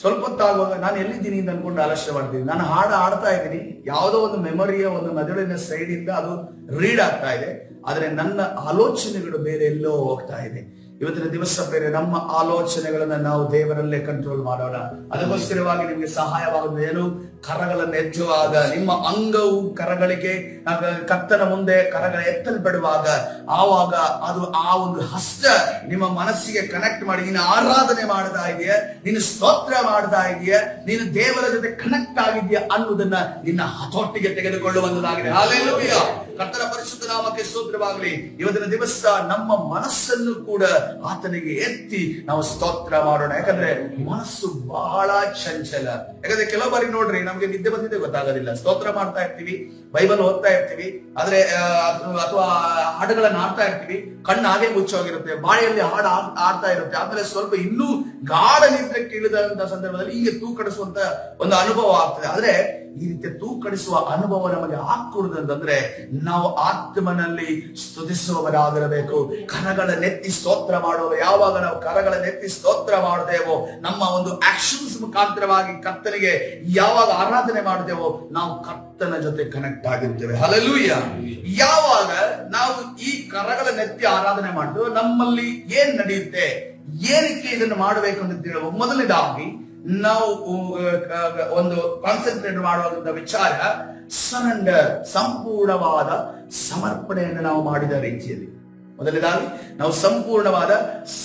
Speaker 1: ಸ್ವಲ್ಪ ಹೊತ್ತಾಗುವಾಗ ನಾನು ಎಲ್ಲಿದ್ದೀನಿ ಅಂತ ಅನ್ಕೊಂಡು ಆಲಸ್ಯ ಮಾಡ್ತೀನಿ. ನಾನು ಹಾಡ್ತಾ ಇದ್ದೀನಿ, ಯಾವುದೋ ಒಂದು ಮೆಮೊರಿಯ ಒಂದು ಮೆದುಳಿನ ಸೈಡ್ ಇಂದ ಅದು ರೀಡ್ ಆಗ್ತಾ ಇದೆ, ಆದ್ರೆ ನನ್ನ ಆಲೋಚನೆಗಳು ಬೇರೆ ಎಲ್ಲೋ ಹೋಗ್ತಾ ಇದೆ. ಇವತ್ತಿನ ದಿವಸ ಬೇರೆ ನಮ್ಮ ಆಲೋಚನೆಗಳನ್ನ ನಾವು ದೇವರಲ್ಲೇ ಕಂಟ್ರೋಲ್ ಮಾಡೋಣ. ಅದಕ್ಕೋಸ್ಕರವಾಗಿ ನಿಮ್ಗೆ ಸಹಾಯವಾಗುವುದು ಏನು? ಕರಗಳನ್ನು ಎತ್ತುವಾಗ ನಿಮ್ಮ ಅಂಗವು ಕರಗಳಿಗೆ, ಕರ್ತನ ಮುಂದೆ ಕರಗಳ ಎತ್ತಲ್ಪಡುವಾಗ ಆವಾಗ ಅದು ಆ ಒಂದು ಹಸ್ತ ನಿಮ್ಮ ಮನಸ್ಸಿಗೆ ಕನೆಕ್ಟ್ ಮಾಡಿ, ನೀನು ಆರಾಧನೆ ಮಾಡ್ತಾ ಇದೆಯಾ, ನೀನು ಸ್ತೋತ್ರ ಮಾಡ್ತಾ ಇದೆಯಾ, ನೀನು ದೇವರ ಜೊತೆ ಕನೆಕ್ಟ್ ಆಗಿದೆಯಾ ಅನ್ನೋದನ್ನ ನಿನ್ನ ಹತೋಟಿಗೆ ತೆಗೆದುಕೊಳ್ಳುವಂತಾಗಿದೆ. ಹಲ್ಲೆಲೂಯಾ. ಕರ್ತನ ಪರಿಶುದ್ಧ ನಾಮಕ್ಕೆ ಸ್ತೋತ್ರವಾಗಲಿ. ಇವತ್ತಿನ ದಿವಸ ನಮ್ಮ ಮನಸ್ಸನ್ನು ಕೂಡ ಆತನಿಗೆ ಎತ್ತಿ ನಾವು ಸ್ತೋತ್ರ ಮಾಡೋಣ. ಯಾಕಂದ್ರೆ ಮನಸ್ಸು ಬಹಳ ಚಂಚಲ. ಯಾಕಂದ್ರೆ ಕೆಲವು ಬಾರಿ ನೋಡ್ರಿ, ನಮ್ಗೆ ನಿದ್ದೆ ಬಂದಿದ್ದೆ ಗೊತ್ತಾಗೋದಿಲ್ಲ. ಸ್ತೋತ್ರ ಮಾಡ್ತಾ ಇರ್ತೀವಿ, ಬೈಬಲ್ ಓದ್ತಾ ಇರ್ತೀವಿ, ಆದ್ರೆ ಅಥವಾ ಹಾಡುಗಳನ್ನ ಆಡ್ತಾ ಇರ್ತೀವಿ, ಕಣ್ಣು ಹಾಗೆ ಮುಚ್ಚೋಗಿರುತ್ತೆ, ಬಾಯಲ್ಲಿ ಹಾಡು ಆಡ್ತಾ ಇರುತ್ತೆ. ಆಮೇಲೆ ಸ್ವಲ್ಪ ಇನ್ನೂ ಗಾಢ ನಿದ್ರೆಗೆ ಇಳಿದಂತ ಸಂದರ್ಭದಲ್ಲಿ ಹೀಗೆ ತೂಕಡಿಸುವಂತ ಒಂದು ಅನುಭವ ಆಗ್ತದೆ. ಆದ್ರೆ ಈ ರೀತಿಯ ತೂಕಡಿಸುವ ಅನುಭವ ನಮಗೆ ಆಗ್ಕೊಡುದಂತಂದ್ರೆ ನಾವು ಆತ್ಮನಲ್ಲಿ ಸ್ತುತಿಸುವವರಾಗಿರಬೇಕು. ಕರಗಳ ನೆತ್ತಿ ಸ್ತೋತ್ರ ಮಾಡುವ, ಯಾವಾಗ ನಾವು ಕರಗಳ ನೆತ್ತಿ ಸ್ತೋತ್ರ ಮಾಡುತ್ತೇವೋ, ನಮ್ಮ ಒಂದು ಆಕ್ಷನ್ಸ್ ಮುಖಾಂತರವಾಗಿ ಕರ್ತನಿಗೆ ಯಾವಾಗ ಆರಾಧನೆ ಮಾಡುತ್ತೇವೋ, ನಾವು ಕರ್ತನ ಜೊತೆ ಕನೆಕ್ಟ್ ಆಗಿರ್ತೇವೆ. ಹಲ್ಲೆಲೂಯ. ಯಾವಾಗ ನಾವು ಈ ಕರಗಳ ನೆತ್ತಿ ಆರಾಧನೆ ಮಾಡ್ತೇವೆ, ನಮ್ಮಲ್ಲಿ ಏನ್ ನಡೆಯುತ್ತೆ, ಏನಕ್ಕೆ ಇದನ್ನು ಮಾಡಬೇಕು ಅಂತ ಹೇಳುವ ಮೊದಲನೇದಾಗಿ ನಾವು ಒಂದು ಕಾನ್ಸಂಟ್ರೇಟ್ ಮಾಡುವಂತ ವಿಚಾರ ಸರೆಂಡರ್, ಸಂಪೂರ್ಣವಾದ ಸಮರ್ಪಣೆಯನ್ನು ನಾವು ಮಾಡಿದ ರೀತಿಯಲ್ಲಿ. ಮೊದಲನೇದಾಗಿ ನಾವು ಸಂಪೂರ್ಣವಾದ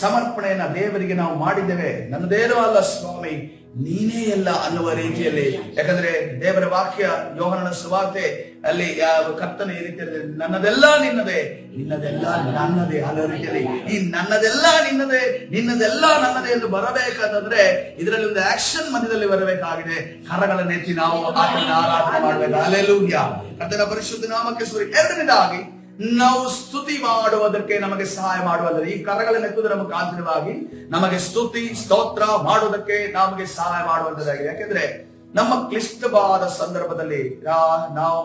Speaker 1: ಸಮರ್ಪಣೆಯನ್ನ ದೇವರಿಗೆ ನಾವು ಮಾಡಿದ್ದೇವೆ. ನನ್ನದೇನೋ ಅಲ್ಲ ಸ್ವಾಮಿ, ನೀನೇ ಎಲ್ಲ ಅನ್ನುವ ರೀತಿಯಲ್ಲಿ. ಯಾಕಂದ್ರೆ ದೇವರ ವಾಕ್ಯ ಯೋಹನನ ಸುವಾರ್ತೆ ಅಲ್ಲಿ ಕರ್ತನ ಈ ರೀತಿಯಲ್ಲಿ ನನ್ನದೆಲ್ಲ ನಿನ್ನದೇ, ನಿನ್ನದೆಲ್ಲ ನನ್ನದೇ ಅನ್ನೋ ರೀತಿಯಲ್ಲಿ ಈ ನನ್ನದೆಲ್ಲ ನಿನ್ನದೇ, ನಿನ್ನದೆಲ್ಲ ನನ್ನದೇ ಎಂದು ಬರಬೇಕಂತಂದ್ರೆ ಇದರಲ್ಲಿ ಒಂದು ಆಕ್ಷನ್ ಮಧ್ಯದಲ್ಲಿ ಬರಬೇಕಾಗಿದೆ. ಕರಗಳನ್ನೆತ್ತಿ ನಾವು ಆತನ ಆರಾಧನೆ ಮಾಡಬೇಕು. ಹಲ್ಲೆಲೂಯಾ. ಕರ್ತನ ಪರಿಶುದ್ಧ ನಾಮಕ್ಕೆ ಸ್ತೋತ್ರ. ಎರಡನೇದಾಗಿ ನಾವು ಸ್ತುತಿ ಮಾಡುವುದಕ್ಕೆ ನಮಗೆ ಸಹಾಯ ಮಾಡುವುದರ ಈ ಕರಗಳನ್ನೆತ್ತುವುದರ ಮುಖಾಂತರವಾಗಿ ನಮಗೆ ಸ್ತುತಿ ಸ್ತೋತ್ರ ಮಾಡುವುದಕ್ಕೆ ನಮಗೆ ಸಹಾಯ ಮಾಡುವಂತದ್ದಾಗಿದೆ. ಯಾಕೆಂದ್ರೆ ನಮ್ಮ ಕ್ಲಿಷ್ಟವಾದ ಸಂದರ್ಭದಲ್ಲಿ ನಾವು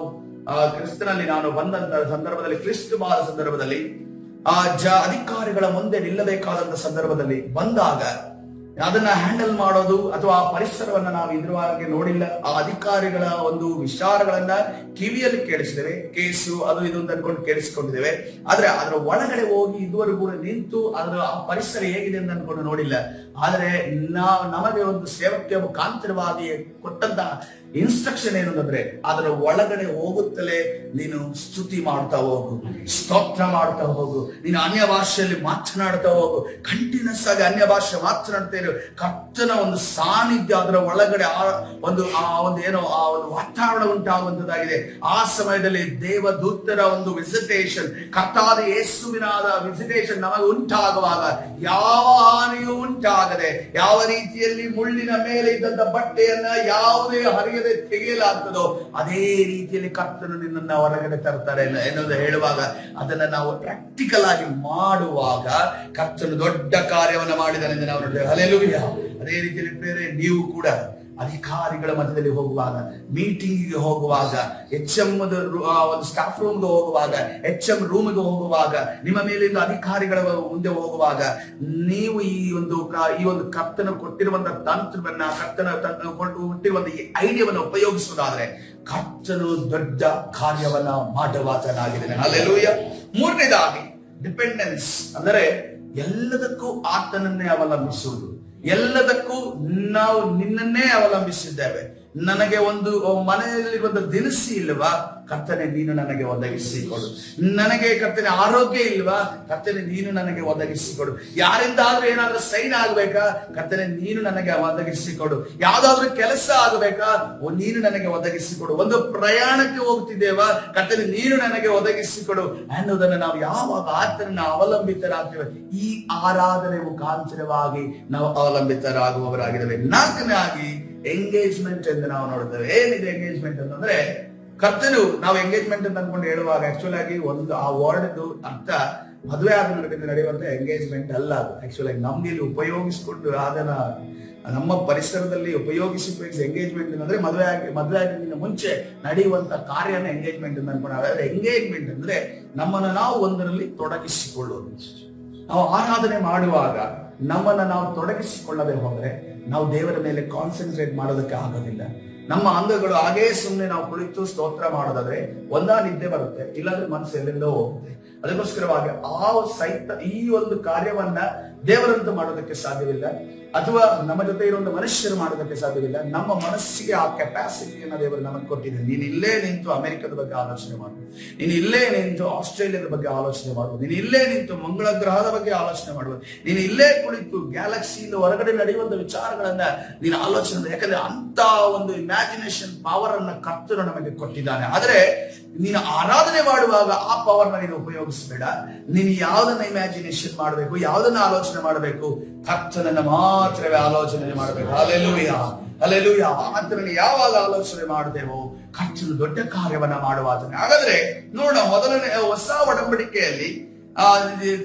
Speaker 1: ಕ್ರಿಸ್ತನಲ್ಲಿ ನಾನು ಬಂದಂತ ಸಂದರ್ಭದಲ್ಲಿ, ಕ್ಲಿಷ್ಟವಾದ ಸಂದರ್ಭದಲ್ಲಿ ಅಧಿಕಾರಿಗಳ ಮುಂದೆ ನಿಲ್ಲಬೇಕಾದಂತ ಸಂದರ್ಭದಲ್ಲಿ ಬಂದಾಗ ಅದನ್ನ ಹ್ಯಾಂಡಲ್ ಮಾಡೋದು ಅಥವಾ ಆ ಪರಿಸರವನ್ನ ನಾವು ಇದ್ರವಾಗಿ ನೋಡಿಲ್ಲ. ಆ ಅಧಿಕಾರಿಗಳ ಒಂದು ವಿಚಾರಗಳನ್ನ ಕಿವಿಯಲ್ಲಿ ಕೇಳಿಸಿದ್ದೇವೆ, ಕೇಸು ಅದು ಇದು ಅಂತ ಅನ್ಕೊಂಡು ಕೇಳಿಸಿಕೊಂಡಿದ್ದೇವೆ. ಆದ್ರೆ ಅದರ ಒಳಗಡೆ ಹೋಗಿ ಇದುವರೆಗೂ ನಿಂತು ಅದರ ಆ ಪರಿಸರ ಹೇಗಿದೆ ಅಂತ ಅನ್ಕೊಂಡು ನೋಡಿಲ್ಲ. ಆದ್ರೆ ನಮಗೆ ಒಂದು ಸೇವಕ್ಕೆ ಮುಖಾಂತರವಾಗಿ ಕೊಟ್ಟಂತ ಇನ್ಸ್ಟ್ರಕ್ಷನ್ ಏನು ಅಂದ್ರೆ ಅದರ ಒಳಗಡೆ ಹೋಗುತ್ತಲೇ ನೀನು ಸ್ತುತಿ ಮಾಡ್ತಾ ಹೋಗು, ಸ್ತೋತ್ರ ಮಾಡ್ತಾ ಹೋಗು, ನೀನು ಅನ್ಯ ಭಾಷೆಯಲ್ಲಿ ಮಾತನಾಡ್ತಾ ಹೋಗು. ಕಂಟಿನ್ಯೂಸ್ ಆಗಿ ಅನ್ಯ ಭಾಷೆ ಮಾತನಾಡ್ತೇನೆ. ಕರ್ತನ ಒಂದು ಸಾನ್ನಿಧ್ಯ ಅದರ ಒಳಗಡೆ ಒಂದು ಏನೋ ಆ ಒಂದು ವಾತಾವರಣ ಉಂಟಾಗುವಂತದ್ದಾಗಿದೆ. ಆ ಸಮಯದಲ್ಲಿ ದೇವದೂತರ ಒಂದು ವಿಸಿಟೇಷನ್, ಕರ್ತಾದ ಯೇಸುವಿನಾದ ವಿಸಿಟೇಷನ್ ನಮಗೆ ಉಂಟಾಗುವಾಗ ಯಾವ ಹಾನಿಯೂ ಉಂಟಾಗದೆ, ಯಾವ ರೀತಿಯಲ್ಲಿ ಮುಳ್ಳಿನ ಮೇಲೆ ಇದ್ದಂತ ಬಟ್ಟೆಯನ್ನ ಯಾವುದೇ ಹರಿಯದೆ ತೆಗೆಯಲಾಗ್ತದೋ ಅದೇ ರೀತಿಯಲ್ಲಿ ಕರ್ತನು ನಿನ್ನನ್ನ ಹೊರಗಡೆ ತರ್ತಾರೆ ಎನ್ನುವುದು ಹೇಳುವಾಗ ಅದನ್ನ ನಾವು ಪ್ರಾಕ್ಟಿಕಲ್ ಆಗಿ ಮಾಡುವಾಗ ಕರ್ತನು ದೊಡ್ಡ ಕಾರ್ಯವನ್ನ ಮಾಡಿದಾನೆ ಎಂದು ನಾವು ನೋಡ್ತೇವೆ. ಹಲ್ಲೆಲೂಯಾ. ಅದೇ ರೀತಿಯಲ್ಲಿ ಬೇರೆ ನೀವು ಕೂಡ ಅಧಿಕಾರಿಗಳ ಮಧ್ಯದಲ್ಲಿ ಹೋಗುವಾಗ, ಮೀಟಿಂಗ್ಗೆ ಹೋಗುವಾಗ, HM ಒಂದು ಸ್ಟಾಫ್ ರೂಮ್ಗೆ ಹೋಗುವಾಗ, HM ರೂಮ್ಗೆ ಹೋಗುವಾಗ, ನಿಮ್ಮ ಮೇಲಿಂದ ಅಧಿಕಾರಿಗಳ ಮುಂದೆ ಹೋಗುವಾಗ ನೀವು ಈ ಒಂದು ಕರ್ತನ ಕೊಟ್ಟಿರುವಂತಹ ತಂತ್ರವನ್ನ, ಕರ್ತನ ಕೊಟ್ಟಿರುವಂತಹ ಈ ಐಡಿಯಾವನ್ನು ಉಪಯೋಗಿಸುವುದಾದ್ರೆ ಕರ್ತನು ದೊಡ್ಡ ಕಾರ್ಯವನ್ನ ಮಾಡುವಾತನಾಗಿದ್ದಾನೆ. ಹಲ್ಲೆಲೂಯಾ. ಮೂರನೇದಾಗಿ ಡಿಪೆಂಡೆನ್ಸ್, ಅಂದರೆ ಎಲ್ಲದಕ್ಕೂ ಆತನನ್ನೇ ಅವಲಂಬಿಸುವುದು. ಎಲ್ಲದಕ್ಕೂ ನಾವು ನಿನ್ನನ್ನೇ ಅವಲಂಬಿಸಿದ್ದೇವೆ. ನನಗೆ ಒಂದು ಮನೆಯಲ್ಲಿ ಒಂದು ದಿನಸಿ ಇಲ್ವಾ, ಕರ್ತನೆ ನೀನು ನನಗೆ ಒದಗಿಸಿಕೊಡು. ನನಗೆ ಕರ್ತನೆ ಆರೋಗ್ಯ ಇಲ್ವಾ, ಕರ್ತನೆ ನೀನು ನನಗೆ ಒದಗಿಸಿಕೊಡು. ಯಾರಿಂದಾದ್ರೂ ಏನಾದ್ರೂ ಸೈನ್ ಆಗ್ಬೇಕಾ, ಕರ್ತನೆ ನೀನು ನನಗೆ ಒದಗಿಸಿಕೊಡು. ಯಾವ್ದಾದ್ರೂ ಕೆಲಸ ಆಗಬೇಕಾ, ನೀನು ನನಗೆ ಒದಗಿಸಿಕೊಡು. ಒಂದು ಪ್ರಯಾಣಕ್ಕೆ ಹೋಗ್ತಿದ್ದೇವಾ, ಕರ್ತನೆ ನೀನು ನನಗೆ ಒದಗಿಸಿಕೊಡು ಅನ್ನೋದನ್ನ ನಾವು ಯಾವಾಗ ಆತನನ್ನ ಅವಲಂಬಿತರಾಗ್ತೇವೆ, ಈ ಆರಾಧನೆ ಮುಖಾಂತರವಾಗಿ ನಾವು ಅವಲಂಬಿತರಾಗುವವರಾಗಿದ್ದೇವೆ. ನಾಲ್ಕನೇದಾಗಿ ಎಂಗೇಜ್ಮೆಂಟ್ ಎಂದು ನಾವು ನೋಡ್ತೇವೆ. ಏನಿದೆ ಎಂಗೇಜ್ಮೆಂಟ್ ಅಂತಂದ್ರೆ, ಕರ್ತನು ನಾವು ಎಂಗೇಜ್ಮೆಂಟ್ ಅಂತ ಅನ್ಕೊಂಡು ಹೇಳುವಾಗ ಆಕ್ಚುಲ್ ಆಗಿ ಒಂದು ಆ ವರ್ಡ್ ಅರ್ಥ ಮದುವೆ ಆದ ನಡೆಯುವಂತ ಎಂಗೇಜ್ಮೆಂಟ್ ಅಲ್ಲ. ಅದು ಆಕ್ಚುಲ್ ಆಗಿ ನಮ್ಗೆ ಇಲ್ಲಿ ಉಪಯೋಗಿಸಿಕೊಂಡು ಅದನ್ನ ನಮ್ಮ ಪರಿಸರದಲ್ಲಿ ಉಪಯೋಗಿಸಬೇಕು. ಎಂಗೇಜ್ಮೆಂಟ್ ಅಂದ್ರೆ ಮದುವೆ ಆಗಿನ ಮುಂಚೆ ನಡೆಯುವಂತ ಕಾರ್ಯನ ಎಂಗೇಜ್ಮೆಂಟ್ ಅಂತ ಅನ್ಕೊಂಡು. ಎಂಗೇಜ್ಮೆಂಟ್ ಅಂದ್ರೆ ನಮ್ಮನ್ನು ನಾವು ಒಂದರಲ್ಲಿ ತೊಡಗಿಸಿಕೊಳ್ಳೋದು. ನಾವು ಆರಾಧನೆ ಮಾಡುವಾಗ ನಮ್ಮನ್ನ ನಾವು ತೊಡಗಿಸಿಕೊಳ್ಳದೆ ಹೋದ್ರೆ ನಾವು ದೇವರ ಮೇಲೆ ಕಾನ್ಸಂಟ್ರೇಟ್ ಮಾಡೋದಕ್ಕೆ ಆಗೋದಿಲ್ಲ. ನಮ್ಮ ಅಂಗಗಳು ಹಾಗೇ ಸುಮ್ಮನೆ ನಾವು ಕುಳಿತು ಸ್ತೋತ್ರ ಮಾಡೋದಾದ್ರೆ ಒಂದಾ ನಿದ್ದೆ ಬರುತ್ತೆ, ಇಲ್ಲಾಂದ್ರೆ ಮನಸ್ಸು ಎಲ್ಲಿಂದೋ ಹೋಗುತ್ತೆ. ಅದಕ್ಕೋಸ್ಕರವಾಗಿ ಈ ಒಂದು ಕಾರ್ಯವನ್ನ ದೇವರಂತೂ ಮಾಡೋದಕ್ಕೆ ಸಾಧ್ಯವಿಲ್ಲ, ಅಥವಾ ನಮ್ಮ ಜೊತೆ ಇರುವಂತ ಮನುಷ್ಯರು ಮಾಡೋದಕ್ಕೆ ಸಾಧ್ಯವಿಲ್ಲ. ನಮ್ಮ ಮನಸ್ಸಿಗೆ ಆ ಕೆಪಾಸಿಟಿಯನ್ನ ದೇವರು ನಮಗೆ ಕೊಟ್ಟಿದೆ. ನೀನು ಇಲ್ಲೇ ನಿಂತು ಅಮೆರಿಕದ ಬಗ್ಗೆ ಆಲೋಚನೆ ಮಾಡು, ನೀನು ಇಲ್ಲೇ ನಿಂತು ಆಸ್ಟ್ರೇಲಿಯಾದ ಬಗ್ಗೆ ಆಲೋಚನೆ ಮಾಡುವುದು, ನೀನು ಇಲ್ಲೇ ನಿಂತು ಮಂಗಳ ಗ್ರಹದ ಬಗ್ಗೆ ಆಲೋಚನೆ ಮಾಡುವುದು, ನೀನು ಇಲ್ಲೇ ಕುಳಿತು ಗ್ಯಾಲಕ್ಸಿಯಿಂದ ಹೊರಗಡೆ ನಡೆಯುವಂತ ವಿಚಾರಗಳನ್ನ ನೀನು ಆಲೋಚನೆ ಮಾಡಿ. ಯಾಕಂದ್ರೆ ಅಂತ ಒಂದು ಇಮ್ಯಾಜಿನೇಷನ್ ಪವರ್ ಅನ್ನ ಕರ್ತನು ನಮಗೆ ಕೊಟ್ಟಿದ್ದಾನೆ. ಆದ್ರೆ ನೀನು ಆರಾಧನೆ ಮಾಡುವಾಗ ಆ ಪವರ್ ನ ನೀನು ಉಪಯೋಗಿಸಬೇಡ. ನೀನು ಯಾವ್ದನ್ನ ಇಮ್ಯಾಜಿನೇಷನ್ ಮಾಡಬೇಕು, ಯಾವ್ದನ್ನ ಆಲೋಚನೆ ಮಾಡಬೇಕು, ಕರ್ತನನ್ನ ಮಾತ್ರವೇ ಆಲೋಚನೆ ಮಾಡಬೇಕು. Hallelujah, hallelujah. ಆತನನ್ನು ಯಾವಾಗ ಆಲೋಚನೆ ಮಾಡ್ತೇವೋ ಕರ್ತನು ದೊಡ್ಡ ಕಾರ್ಯವನ್ನ ಮಾಡುವಾತನೆ. ಹಾಗಾದ್ರೆ ನೋಡೋಣ, ಮೊದಲನೇ ಹೊಸ ಒಡಂಬಡಿಕೆಯಲ್ಲಿ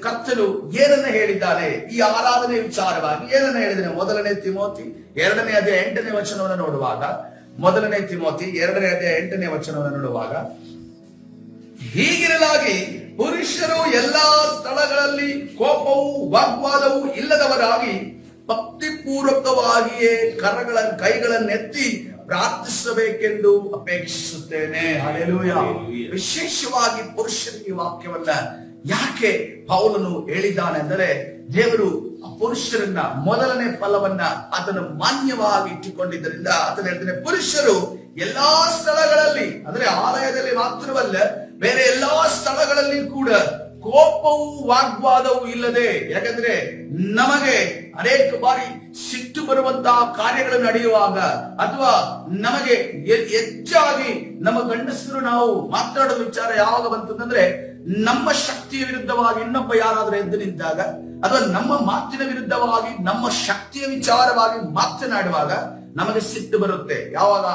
Speaker 1: ಕರ್ತನು ಏನನ್ನ ಹೇಳಿದ್ದಾನೆ ಈ ಆರಾಧನೆ ವಿಚಾರವಾಗಿ ಏನನ್ನ ಹೇಳಿದ್ದಾನೆ. ಮೊದಲನೇ ತಿಮೋತಿ 2ನೇ ಅಧ್ಯಾಯ 8ನೇ ವಚನವನ್ನು ನೋಡುವಾಗ, ಮೊದಲನೇ ತಿಮೋತಿ 2ನೇ ಅಧ್ಯಾಯ 8ನೇ ವಚನವನ್ನು ನೋಡುವಾಗ, ಹೀಗಿರಲಾಗಿ ಪುರುಷರು ಎಲ್ಲಾ ಸ್ಥಳಗಳಲ್ಲಿ ಕೋಪವು ವಾಗ್ವಾದವು ಇಲ್ಲದವರಾಗಿ ಭಕ್ತಿಪೂರ್ವಕವಾಗಿಯೇ ಕೈಗಳನ್ನೆತ್ತಿ ಪ್ರಾರ್ಥಿಸಬೇಕೆಂದು ಅಪೇಕ್ಷಿಸುತ್ತೇನೆ. ಹಲ್ಲೆಲೂಯಾ. ವಿಶೇಷವಾಗಿ ಪುರುಷರಿಗೆ ವಾಕ್ಯವನ್ನ ಯಾಕೆ ಪೌಲನು ಹೇಳಿದ್ದಾನೆ ಅಂದರೆ, ದೇವರು ಪುರುಷರನ್ನ ಮೊದಲನೇ ಫಲವನ್ನ ಅದನ್ನು ಮಾನ್ಯವಾಗಿ ಇಟ್ಟುಕೊಂಡಿದ್ದರಿಂದ ಆತನ ಹೇಳ್ತಾನೆ, ಪುರುಷರು ಎಲ್ಲಾ ಸ್ಥಳಗಳಲ್ಲಿ ಅಂದ್ರೆ ಆಲಯದಲ್ಲಿ ಮಾತ್ರವಲ್ಲ, ಬೇರೆ ಎಲ್ಲಾ ಸ್ಥಳಗಳಲ್ಲಿ ಕೂಡ ಕೋಪವು ವಾಗ್ವಾದವು ಇಲ್ಲದೆ. ಯಾಕಂದ್ರೆ ನಮಗೆ ಅನೇಕ ಬಾರಿ ಸಿಟ್ಟು ಬರುವಂತಹ ಕಾರ್ಯಗಳು ನಡೆಯುವಾಗ ಅಥವಾ ನಮಗೆ ಹೆಚ್ಚಾಗಿ ನಮ್ಮ ಗಂಡಸರು ನಾವು ಮಾತಾಡೋ ವಿಚಾರ ಯಾವಾಗ ಬಂತಂದ್ರೆ, ನಮ್ಮ ಶಕ್ತಿಯ ವಿರುದ್ಧವಾಗಿ ಇನ್ನೊಬ್ಬ ಯಾರಾದ್ರೂ ಎದ್ದು ನಿಂತಾಗ ಅಥವಾ ನಮ್ಮ ಮಾತಿನ ವಿರುದ್ಧವಾಗಿ ನಮ್ಮ ಶಕ್ತಿಯ ವಿಚಾರವಾಗಿ ಮಾತನಾಡುವಾಗ ನಮಗೆ ಸಿಟ್ಟು ಬರುತ್ತೆ. ಯಾವಾಗ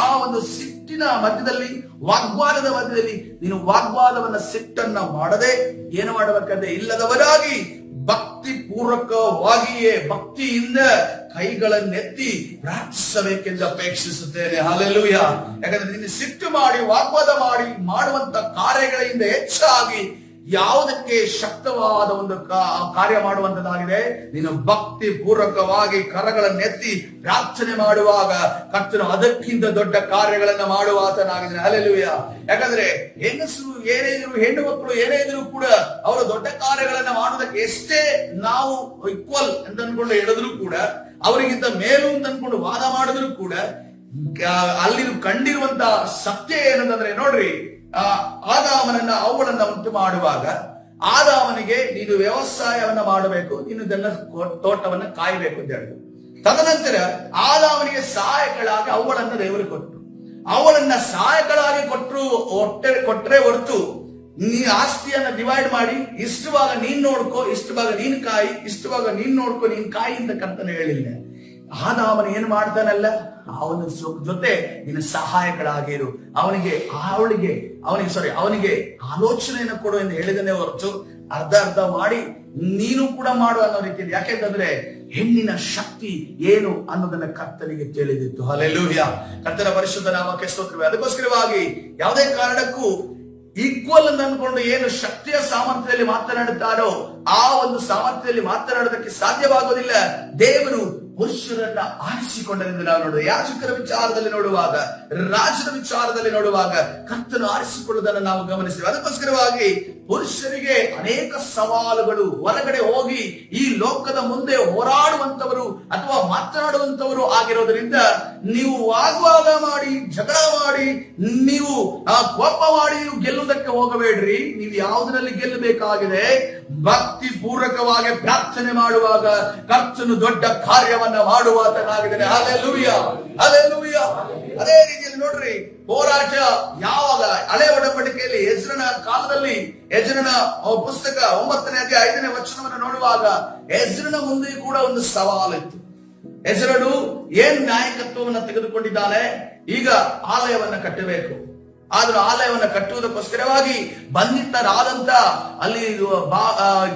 Speaker 1: ಆ ಒಂದು ಸಿಟ್ಟಿನ ಮಧ್ಯದಲ್ಲಿ, ವಾಗ್ವಾದದ ಮಧ್ಯದಲ್ಲಿ ನೀನು ವಾಗ್ವಾದವನ್ನ ಸಿಟ್ಟನ್ನ ಮಾಡದೆ ಏನು ಮಾಡಬೇಕಂದ್ರೆ ಇಲ್ಲದವರಾಗಿ ಭಕ್ತಿ ಪೂರ್ವಕವಾಗಿಯೇ ಭಕ್ತಿಯಿಂದ ಕೈಗಳನ್ನೆತ್ತಿ ಪ್ರಾರ್ಥಿಸಬೇಕೆಂದು ಅಪೇಕ್ಷಿಸುತ್ತೇನೆ. ಹಲ್ಲೆಲೂಯಾ. ಯಾಕಂದ್ರೆ ನೀನು ಸಿಟ್ಟು ಮಾಡಿ ವಾಗ್ವಾದ ಮಾಡಿ ಮಾಡುವಂತ ಕಾರ್ಯಗಳಿಂದ ಹೆಚ್ಚಾಗಿ ಯಾವುದಕ್ಕೆ ಶಕ್ತವಾದ ಒಂದು ಕಾರ್ಯ ಮಾಡುವಂತದ್ದಾಗಿದೆ. ನೀನು ಭಕ್ತಿ ಪೂರ್ವಕವಾಗಿ ಕರಗಳನ್ನೆತ್ತಿ ಪ್ರಾರ್ಥನೆ ಮಾಡುವಾಗ ಕರ್ತನು ಅದಕ್ಕಿಂತ ದೊಡ್ಡ ಕಾರ್ಯಗಳನ್ನ ಮಾಡುವ ಆತನಾಗಿದ್ದಾನೆ. ಹಲ್ಲೆಲೂಯಾ. ಯಾಕಂದ್ರೆ ಹೆಂಗಸರು ಏನೇ ಇದ್ರು, ಹೆಣ್ಣು ಮಕ್ಕಳು ಏನೇ ಇದ್ರು ಕೂಡ ಅವರು ದೊಡ್ಡ ಕಾರ್ಯಗಳನ್ನ ಮಾಡೋದಕ್ಕೆ ಎಷ್ಟೇ ನಾವು ಈಕ್ವಲ್ ಅಂತ ಅನ್ಕೊಂಡು ಹೇಳಿದ್ರು ಕೂಡ, ಅವರಿಗಿಂತ ಮೇಲು ಅಂತ ಅನ್ಕೊಂಡು ವಾದ ಮಾಡಿದ್ರು ಕೂಡ, ಅಲ್ಲಿ ಕಂಡಿರುವಂತ ಸತ್ಯ ಏನಂತಂದ್ರೆ ನೋಡ್ರಿ, ಆದಾಮನನ್ನ ಅವುಗಳನ್ನ ಉಂಟು ಮಾಡುವಾಗ ಆದಾಮನಿಗೆ ನೀನು ವ್ಯವಸಾಯವನ್ನ ಮಾಡಬೇಕು, ನೀನು ಇದೆಲ್ಲ ತೋಟವನ್ನ ಕಾಯಬೇಕು ಅಂತ ಹೇಳಿದ್ರು. ತದನಂತರ ಆದಾಮನಿಗೆ ಸಹಾಯಕಳಾಗಿ ಅವುಗಳನ್ನ ದೇವರು ಕೊಟ್ಟರು. ಅವಳನ್ನ ಸಹಾಯಕಳಾಗಿ ಕೊಟ್ರೆ ಹೊರತು ನೀ ಆಸ್ತಿಯನ್ನ ಡಿವೈಡ್ ಮಾಡಿ ಇಷ್ಟು ಭಾಗ ನೀನ್ ನೋಡ್ಕೋ, ಇಷ್ಟು ಭಾಗ ನೀನ್ ಕಾಯಿ, ಇಷ್ಟು ಭಾಗ ನೀನ್ ನೋಡ್ಕೋ, ನೀನ್ ಕಾಯಿ ಅಂತ ಕರ್ತನ ಹೇಳಿಲ್ಲ. ಆದಾಮನ ಏನ್ ಮಾಡ್ತಾನಲ್ಲ, ಅವನ ಜೊತೆ ನೀನು ಸಹಾಯಕಳಾಗಿರು, ಅವನಿಗೆ ಆಲೋಚನೆಯನ್ನು ಕೊಡು ಎಂದು ಹೇಳಿದನೇ ಹೊರತು ಅರ್ಧ ಮಾಡಿ ನೀನು ಕೂಡ ಮಾಡು ಅನ್ನೋ ರೀತಿಯಲ್ಲಿ. ಯಾಕೆಂತಂದ್ರೆ ಹೆಣ್ಣಿನ ಶಕ್ತಿ ಏನು ಅನ್ನೋದನ್ನ ಕರ್ತನಿಗೆ ತಿಳಿದಿತ್ತು. ಹಲ್ಲೆಲೂಯಾ. ಕರ್ತನ ಪರಿಶುದ್ಧ ನಾಮಕ್ಕೆ ಸ್ತೋತ್ರವೇ. ಅದಕ್ಕೋಸ್ಕರವಾಗಿ ಯಾವುದೇ ಕಾರಣಕ್ಕೂ ಈಕ್ವಲ್ ಅಂತ ಅನ್ಕೊಂಡು ಏನು ಶಕ್ತಿಯ ಸಾಮರ್ಥ್ಯದಲ್ಲಿ ಮಾತನಾಡುತ್ತಾರೋ ಆ ಒಂದು ಸಾಮರ್ಥ್ಯದಲ್ಲಿ ಮಾತನಾಡೋದಕ್ಕೆ ಸಾಧ್ಯವಾಗೋದಿಲ್ಲ. ದೇವರು ಪುರುಷರನ್ನ ಆರಿಸಿಕೊಂಡರೆಂದು ನಾವು ನೋಡುವ ಯಾಜಕರ ವಿಚಾರದಲ್ಲಿ ನೋಡುವಾಗ, ರಾಜನ ವಿಚಾರದಲ್ಲಿ ನೋಡುವಾಗ ಕರ್ತನು ಆರಿಸಿಕೊಳ್ಳುವುದನ್ನು ನಾವು ಗಮನಿಸ್ತೇವೆ. ಅದಕ್ಕೋಸ್ಕರವಾಗಿ ಪುರುಷರಿಗೆ ಅನೇಕ ಸವಾಲುಗಳು, ಹೊರಗಡೆ ಹೋಗಿ ಈ ಲೋಕದ ಮುಂದೆ ಹೋರಾಡುವಂತವರು ಅಥವಾ ಮಾತನಾಡುವಂತವರು ಆಗಿರೋದ್ರಿಂದ ನೀವು ವಾಗ್ವಾದ ಮಾಡಿ, ಜಗಳ ಮಾಡಿ, ನೀವು ಕೋಪ ಮಾಡಿ ನೀವು ಗೆಲ್ಲುವುದಕ್ಕೆ ಹೋಗಬೇಡ್ರಿ. ನೀವು ಯಾವುದರಲ್ಲಿ ಗೆಲ್ಲಬೇಕಾಗಿದೆ, ಭಕ್ತಿ ಪೂರ್ವಕವಾಗಿ ಪ್ರಾರ್ಥನೆ ಮಾಡುವಾಗ ಕರ್ತನು ದೊಡ್ಡ ಕಾರ್ಯವನ್ನ ಮಾಡುವಾತನಾಗಿದ್ದಾನೆ. Hallelujah, hallelujah. ಅದೇ ರೀತಿಯಲ್ಲಿ ನೋಡ್ರಿ, ಹೋರಾಟ ಯಾವಾಗ ಹಳೆ ಒಡಂಬಡಿಕೆಯಲ್ಲಿ ಎಜ್ರನ ಕಾಲದಲ್ಲಿ, ಎಜ್ರನ ಪುಸ್ತಕ 9ನೇ ಅಧ್ಯಾಯ 5ನೇ ವಚನವನ್ನು ನೋಡುವಾಗ ಎಜ್ರನ ಮುಂದೆ ಕೂಡ ಒಂದು ಸವಾಲಿತ್ತು. ಎಜ್ರನು ಏನ್ ನಾಯಕತ್ವವನ್ನು ತೆಗೆದುಕೊಂಡಿದ್ದಾನೆ, ಈಗ ಆಲಯವನ್ನ ಕಟ್ಟಬೇಕು. ಆದ್ರೂ ಆಲಯವನ್ನ ಕಟ್ಟುವುದಕ್ಕೋಸ್ಕರವಾಗಿ ಬಂಧಿತರಾದಂತ ಅಲ್ಲಿ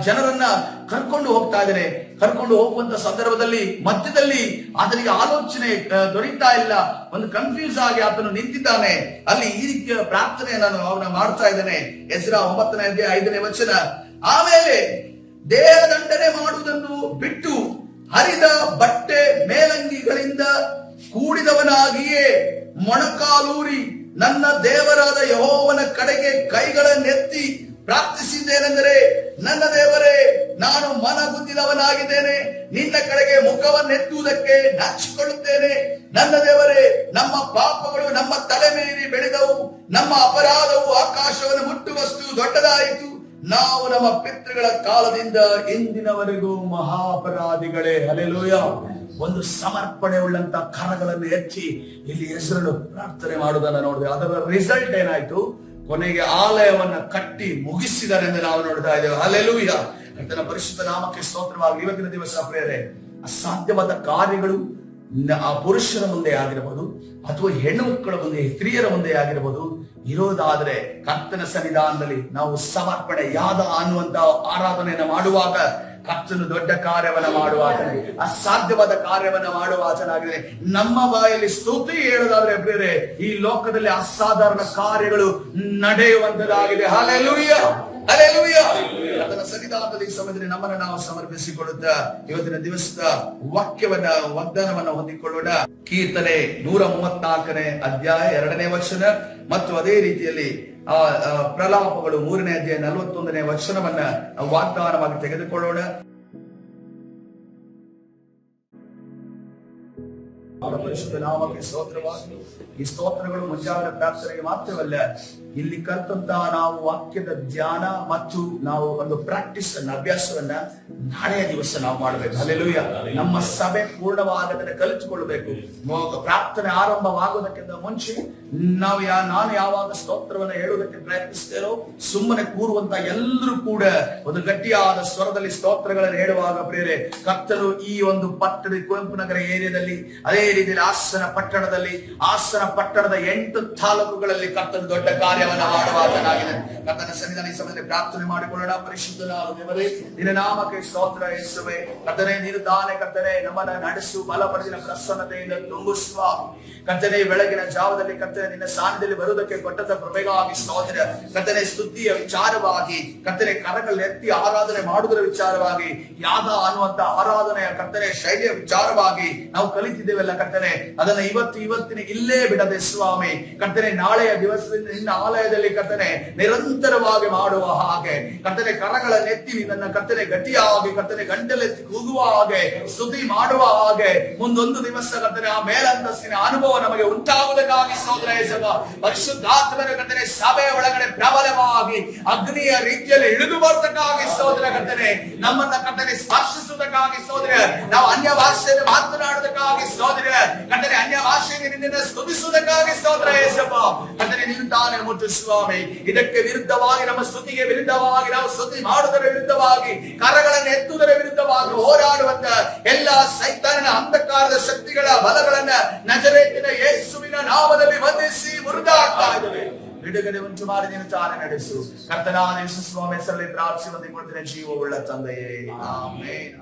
Speaker 1: ಜನರನ್ನ ಕರ್ಕೊಂಡು ಹೋಗ್ತಾ ಇದ್ದಾನೆ. ಕರ್ಕೊಂಡು ಹೋಗುವಂತ ಸಂದರ್ಭದಲ್ಲಿ ಮಧ್ಯದಲ್ಲಿ ಆತನಿಗೆ ಆಲೋಚನೆ ದೊರೀತಾ ಇಲ್ಲ, ಒಂದು ಕನ್ಫ್ಯೂಸ್ ಆಗಿ ಆತನು ನಿಂತಿದ್ದಾನೆ. ಅಲ್ಲಿ ಈ ರೀತಿಯ ಪ್ರಾರ್ಥನೆಯನ್ನು ಅವನ ಮಾಡ್ತಾ ಇದ್ದಾನೆ. ಎಜ್ರ 9ನೇ ಅಧ್ಯಾಯ 5ನೇ ವಚನ, ಆಮೇಲೆ ದೇಹ ದಂಡನೆ ಮಾಡುವುದನ್ನು ಬಿಟ್ಟು ಹರಿದ ಬಟ್ಟೆ ಮೇಲಂಗಿಗಳಿಂದ ಕೂಡಿದವನಾಗಿಯೇ ಮೊಣಕಾಲೂರಿ ನನ್ನ ದೇವರಾದ ಯೆಹೋವನ ಕಡೆಗೆ ಕೈಗಳನ್ನೆತ್ತಿ ಪ್ರಾರ್ಥಿಸಿದ್ದೇನೆಂದರೆ, ನನ್ನ ದೇವರೇ, ನಾನು ಮನಗುದ್ದಿದವನಾಗಿದ್ದೇನೆ, ನಿನ್ನ ಕಡೆಗೆ ಮುಖವನ್ನೆತ್ತುವುದಕ್ಕೆ ನಾಚಿಕೊಳ್ಳುತ್ತೇನೆ. ನನ್ನ ದೇವರೇ, ನಮ್ಮ ಪಾಪಗಳು ನಮ್ಮ ತಲೆ ಮೀರಿ ಬೆಳೆದವು, ನಮ್ಮ ಅಪರಾಧವು ಆಕಾಶವನ್ನು ಮುಟ್ಟುವಷ್ಟು ದೊಡ್ಡದಾಯಿತು. ನಾವು ನಮ್ಮ ಪಿತೃಗಳ ಕಾಲದಿಂದ ಇಂದಿನವರೆಗೂ ಮಹಾಪರಾಧಿಗಳೇ. ಹಲ್ಲೆಲೂಯಾ. ಒಂದು ಸಮರ್ಪಣೆ ಉಳ್ಳಂತ ಕರಗಳನ್ನು ಎತ್ತಿ ಇಲ್ಲಿ ಹೆಸರನ್ನು ಪ್ರಾರ್ಥನೆ ಮಾಡುವುದನ್ನು ನೋಡಿದೆ. ಅದರ ರಿಸಲ್ಟ್ ಏನಾಯ್ತು, ಕೊನೆಗೆ ಆಲಯವನ್ನ ಕಟ್ಟಿ ಮುಗಿಸಿದ್ದಾರೆ ಎಂದು ನಾವು ನೋಡ್ತಾ ಇದ್ದೇವೆ. ಹಲ್ಲೆಲೂಯಾ. ಕರ್ತನ ಪರಿಶುದ್ಧ ನಾಮಕ್ಕೆ ಸ್ತೋತ್ರವಾಗಲಿ. ಇವತ್ತಿನ ದಿವಸ ಪ್ರಿಯರೇ, ಅಸಾಧ್ಯವಾದ ಕಾರ್ಯಗಳು ಆ ಪುರುಷರ ಮುಂದೆ ಆಗಿರಬಹುದು ಅಥವಾ ಹೆಣ್ಣು ಮಕ್ಕಳ ಮುಂದೆ, ಸ್ತ್ರೀಯರ ಮುಂದೆ ಆಗಿರಬಹುದು, ಇರೋದಾದ್ರೆ ಕರ್ತನ ಸನ್ನಿಧಾನದಲ್ಲಿ ನಾವು ಸಮರ್ಪಣೆ ಯಾದ ಅನ್ನುವಂತ ಆರಾಧನೆಯನ್ನ ಮಾಡುವಾಗ ಕರ್ತನು ದೊಡ್ಡ ಕಾರ್ಯವನ್ನ ಮಾಡುವಾತನೇ, ಅಸಾಧ್ಯವಾದ ಕಾರ್ಯವನ್ನ ಮಾಡುವಾತನಾಗಿದೆ. ನಮ್ಮ ಬಾಯಲ್ಲಿ ಸ್ತುತಿ ಹೇಳೋದಾದ್ರೆ ಬೇರೆ ಈ ಲೋಕದಲ್ಲಿ ಅಸಾಧಾರಣ ಕಾರ್ಯಗಳು ನಡೆಯುವಂತದಾಗಿದೆ. Hallelujah, hallelujah. ಅದನ್ನ ಸನ್ನಿಧಾನದಲ್ಲಿ ಈ ಸಮಯದಲ್ಲಿ ನಮ್ಮನ್ನು ನಾವು ಸಮರ್ಪಿಸಿಕೊಳ್ಳುತ್ತಾ ಇವತ್ತಿನ ದಿವಸದ ವಾಗ್ದಾನವನ್ನ ಹೊಂದಿಕೊಳ್ಳೋಣ. ಕೀರ್ತನೆ 134ನೇ ಅಧ್ಯಾಯ 2ನೇ ವಚನ ಮತ್ತು ಅದೇ ರೀತಿಯಲ್ಲಿ ಪ್ರಲಾಪಗಳು 3ನೇ ಅಧ್ಯಾಯ 41ನೇ ವಚನವನ್ನ ವಾಗ್ದಾನವಾಗಿ ತೆಗೆದುಕೊಳ್ಳೋಣ. ಪರಿಶುದ್ಧ ನಾಮಕ್ಕೆ ಸ್ತೋತ್ರವಾಗಲಿ. ಈ ಸ್ತೋತ್ರಗಳು ಮುಂಜಾನೆ ಪ್ರಾರ್ಥನೆಗೆ ಮಾತ್ರವಲ್ಲ, ಇಲ್ಲಿ ಕಲ್ತಂತ ನಾವು ವಾಕ್ಯದ ಧ್ಯಾನ ಮತ್ತು ನಾವು ಒಂದು ಪ್ರಾಕ್ಟೀಸ್ ಅನ್ನ, ಅಭ್ಯಾಸವನ್ನ ನಾಳೆಯ ದಿವಸ ನಾವು ಮಾಡಬೇಕು. ಹಲ್ಲೆಲೂಯಾ. ನಮ್ಮ ಸಭೆ ಪೂರ್ಣವಾಗದನ್ನು ಕಲಿತುಕೊಳ್ಳಬೇಕು. ಪ್ರಾರ್ಥನೆ ಆರಂಭವಾಗುವುದಕ್ಕಿಂತ ಮುಂಚೆ ನಾನು ಯಾವಾಗ ಸ್ತೋತ್ರವನ್ನ ಹೇಳುವುದಕ್ಕೆ ಪ್ರಯತ್ನಿಸ್ತೇನೋ ಸುಮ್ಮನೆ ಕೂರುವಂತ ಎಲ್ಲರೂ ಕೂಡ ಒಂದು ಗಟ್ಟಿಯಾದ ಸ್ವರದಲ್ಲಿ ಸ್ತೋತ್ರಗಳನ್ನು ಹೇಳುವಾಗ ಪ್ರೇರೆ ಕರ್ತನು ಈ ಒಂದು ಪಟ್ಟಣ, ಕುವೆಂಪು ನಗರ ಏರಿಯಾದಲ್ಲಿ, ಅದೇ ರೀತಿಯಲ್ಲಿ ಹಾಸನ ಪಟ್ಟಣದ 8 ತಾಲೂಕುಗಳಲ್ಲಿ ಕರ್ತನು ದೊಡ್ಡ ಕಾರ್ಯವನ್ನ ಮಾಡುವಾತನಾಗಿದೆ. ಕರ್ತನ ಸನ್ನಿಧಾನ ಈ ಸಮಯದಲ್ಲಿ ಪ್ರಾರ್ಥನೆ ಮಾಡಿಕೊಳ್ಳೋಣ. ಪರಿಶುದ್ಧನಾದ ದೇವರೇ, ನಿನ್ನ ನಾಮಕ್ಕೆ ಸ್ತೋತ್ರ ಯೇಸುವೇ. ಕರ್ತನೇ, ನೀನು ತಾನೇ ಕರ್ತನೇ ನಮ್ಮನ್ನ ನಡೆಸು, ಬಲಪಡಿಸಿದ ಪ್ರಸನ್ನತೆಯಿಂದ ತುಂಬಿಸುವ ಕರ್ತನೇ, ಬೆಳಗಿನ ಜಾವದಲ್ಲಿ ಕರ್ತನೆ ನಿನ್ನ ಸಾನ್ನಿಧ್ಯದಲ್ಲಿ ಬರುವುದಕ್ಕೆ ಕೊಟ್ಟಂತ ಕೃಪೆಗಾಗಿ ಸ್ತೋತ್ರ. ಕರ್ತನೆ, ಸ್ತುತಿಯ ವಿಚಾರವಾಗಿ ಕರ್ತನೆ ಕರಗಳನ್ನೆತ್ತಿ ಆರಾಧನೆ ಮಾಡುವುದರ ವಿಚಾರವಾಗಿ, ಯಾದ ಅನ್ನುವಂತ ಆರಾಧನೆಯ ಕರ್ತನೆ ಶೈಲಿಯ ವಿಚಾರವಾಗಿ ನಾವು ಕಲಿತಿದ್ದೇವೆಲ್ಲ ಕರ್ತನೆ, ಅದನ್ನ ಇವತ್ತಿನ ಇಲ್ಲೇ ಬಿಡದೆ ಸ್ವಾಮಿ ಕರ್ತನೆ, ನಾಳೆಯ ದಿವಸದಿಂದ ನಿನ್ನ ಆಲಯದಲ್ಲಿ ಕರ್ತನೆ ನಿರಂತರವಾಗಿ ಮಾಡುವ ಹಾಗೆ ಕರ್ತನೆ, ಕರಗಳನ್ನೆತ್ತಿ ನಿನ್ನ ಕರ್ತನೆ ಗಟ್ಟಿಯಾಗಿ ಕರ್ತನೆ ಗಂಟಲೆತ್ತಿ ಕೂಗುವ ಹಾಗೆ, ಸ್ತುತಿ ಮಾಡುವ ಹಾಗೆ ಮುಂದೊಂದು ದಿವಸ ಕರ್ತನೆ ಆ ಮೇಲಂತಸ್ತಿನ ಅನುಭವ ನಮಗೆ ಉಂಟಾಗುವುದಕ್ಕಾಗಿ ಸ್ತೋತ್ರ ಯೇಸಪ್ಪ. ಪರಿಶುದ್ಧಾತ್ಮನ ಕರ್ತನೆ ಸಭೆಯ ಒಳಗಡೆ ಪ್ರಬಲವಾಗಿ ಅಗ್ನಿಯ ರೀತಿಯಲ್ಲಿ ಇಳಿದು ಬರುವುದಕ್ಕಾಗಿ ಸ್ತೋತ್ರ ಕರ್ತನೆ, ನಮ್ಮನ್ನ ಕರ್ತನೆ ಸ್ಪರ್ಶಿಸುವುದಕ್ಕಾಗಿ ಸ್ತೋತ್ರ, ನಾವು ಅನ್ಯ ಭಾಷೆಯಲ್ಲಿ ಮಾತನಾಡುವುದಕ್ಕಾಗಿ ಸ್ತೋತ್ರ ಕರ್ತನೆ, ಅನ್ಯ ಭಾಷೆಗೆ ನಿನ್ನನ್ನು ಸ್ತುತಿಸುವುದಕ್ಕಾಗಿ ಸ್ತೋತ್ರ ಯೇಸಪ್ಪ. ಕರ್ತನೆ, ನೀನು ತಾನೇ ಮುಟ್ಟು ಸ್ವಾಮಿ, ಇದಕ್ಕೆ ವಿರುದ್ಧವಾಗಿ ನಮ್ಮ ಸ್ತುತಿಗೆ ವಿರುದ್ಧವಾಗಿ, ನಾವು ಸ್ತುತಿ ಮಾಡುವುದರ ವಿರುದ್ಧವಾಗಿ, ಕರಗಳನ್ನು ಎತ್ತುವುದರ ವಿರುದ್ಧವಾಗಿ ಹೋರಾಡುವಂತ ಎಲ್ಲಾ ಸೈತಾನನ ಅಂಧಕಾರದ ಶಕ್ತಿಗಳ ಬಲಗಳನ್ನ ನಜರೇತಿನ ಯೇಸುವಿನ ನಾಮದಲ್ಲಿ ಬಂಧಿಸಿ ಮುರಿದಾಡ್ತಾ ಇದ್ದೇವೆ. ಬಿಡುಗಡೆ ಉಂಟು ಮಾಡಿ ನೀನು ತಾನೇ ನಡೆಸು. ಕರ್ತನಾದ ಯೇಸು ಸ್ವಾಮಿ ಹೆಸರಲ್ಲಿ ಪ್ರಾರ್ಥನೆ ಹೊಂದಿಕೊಳ್ತೇನೆ, ಜೀವವುಳ್ಳ ತಂದೆಯೇ, ಆಮೆನ್.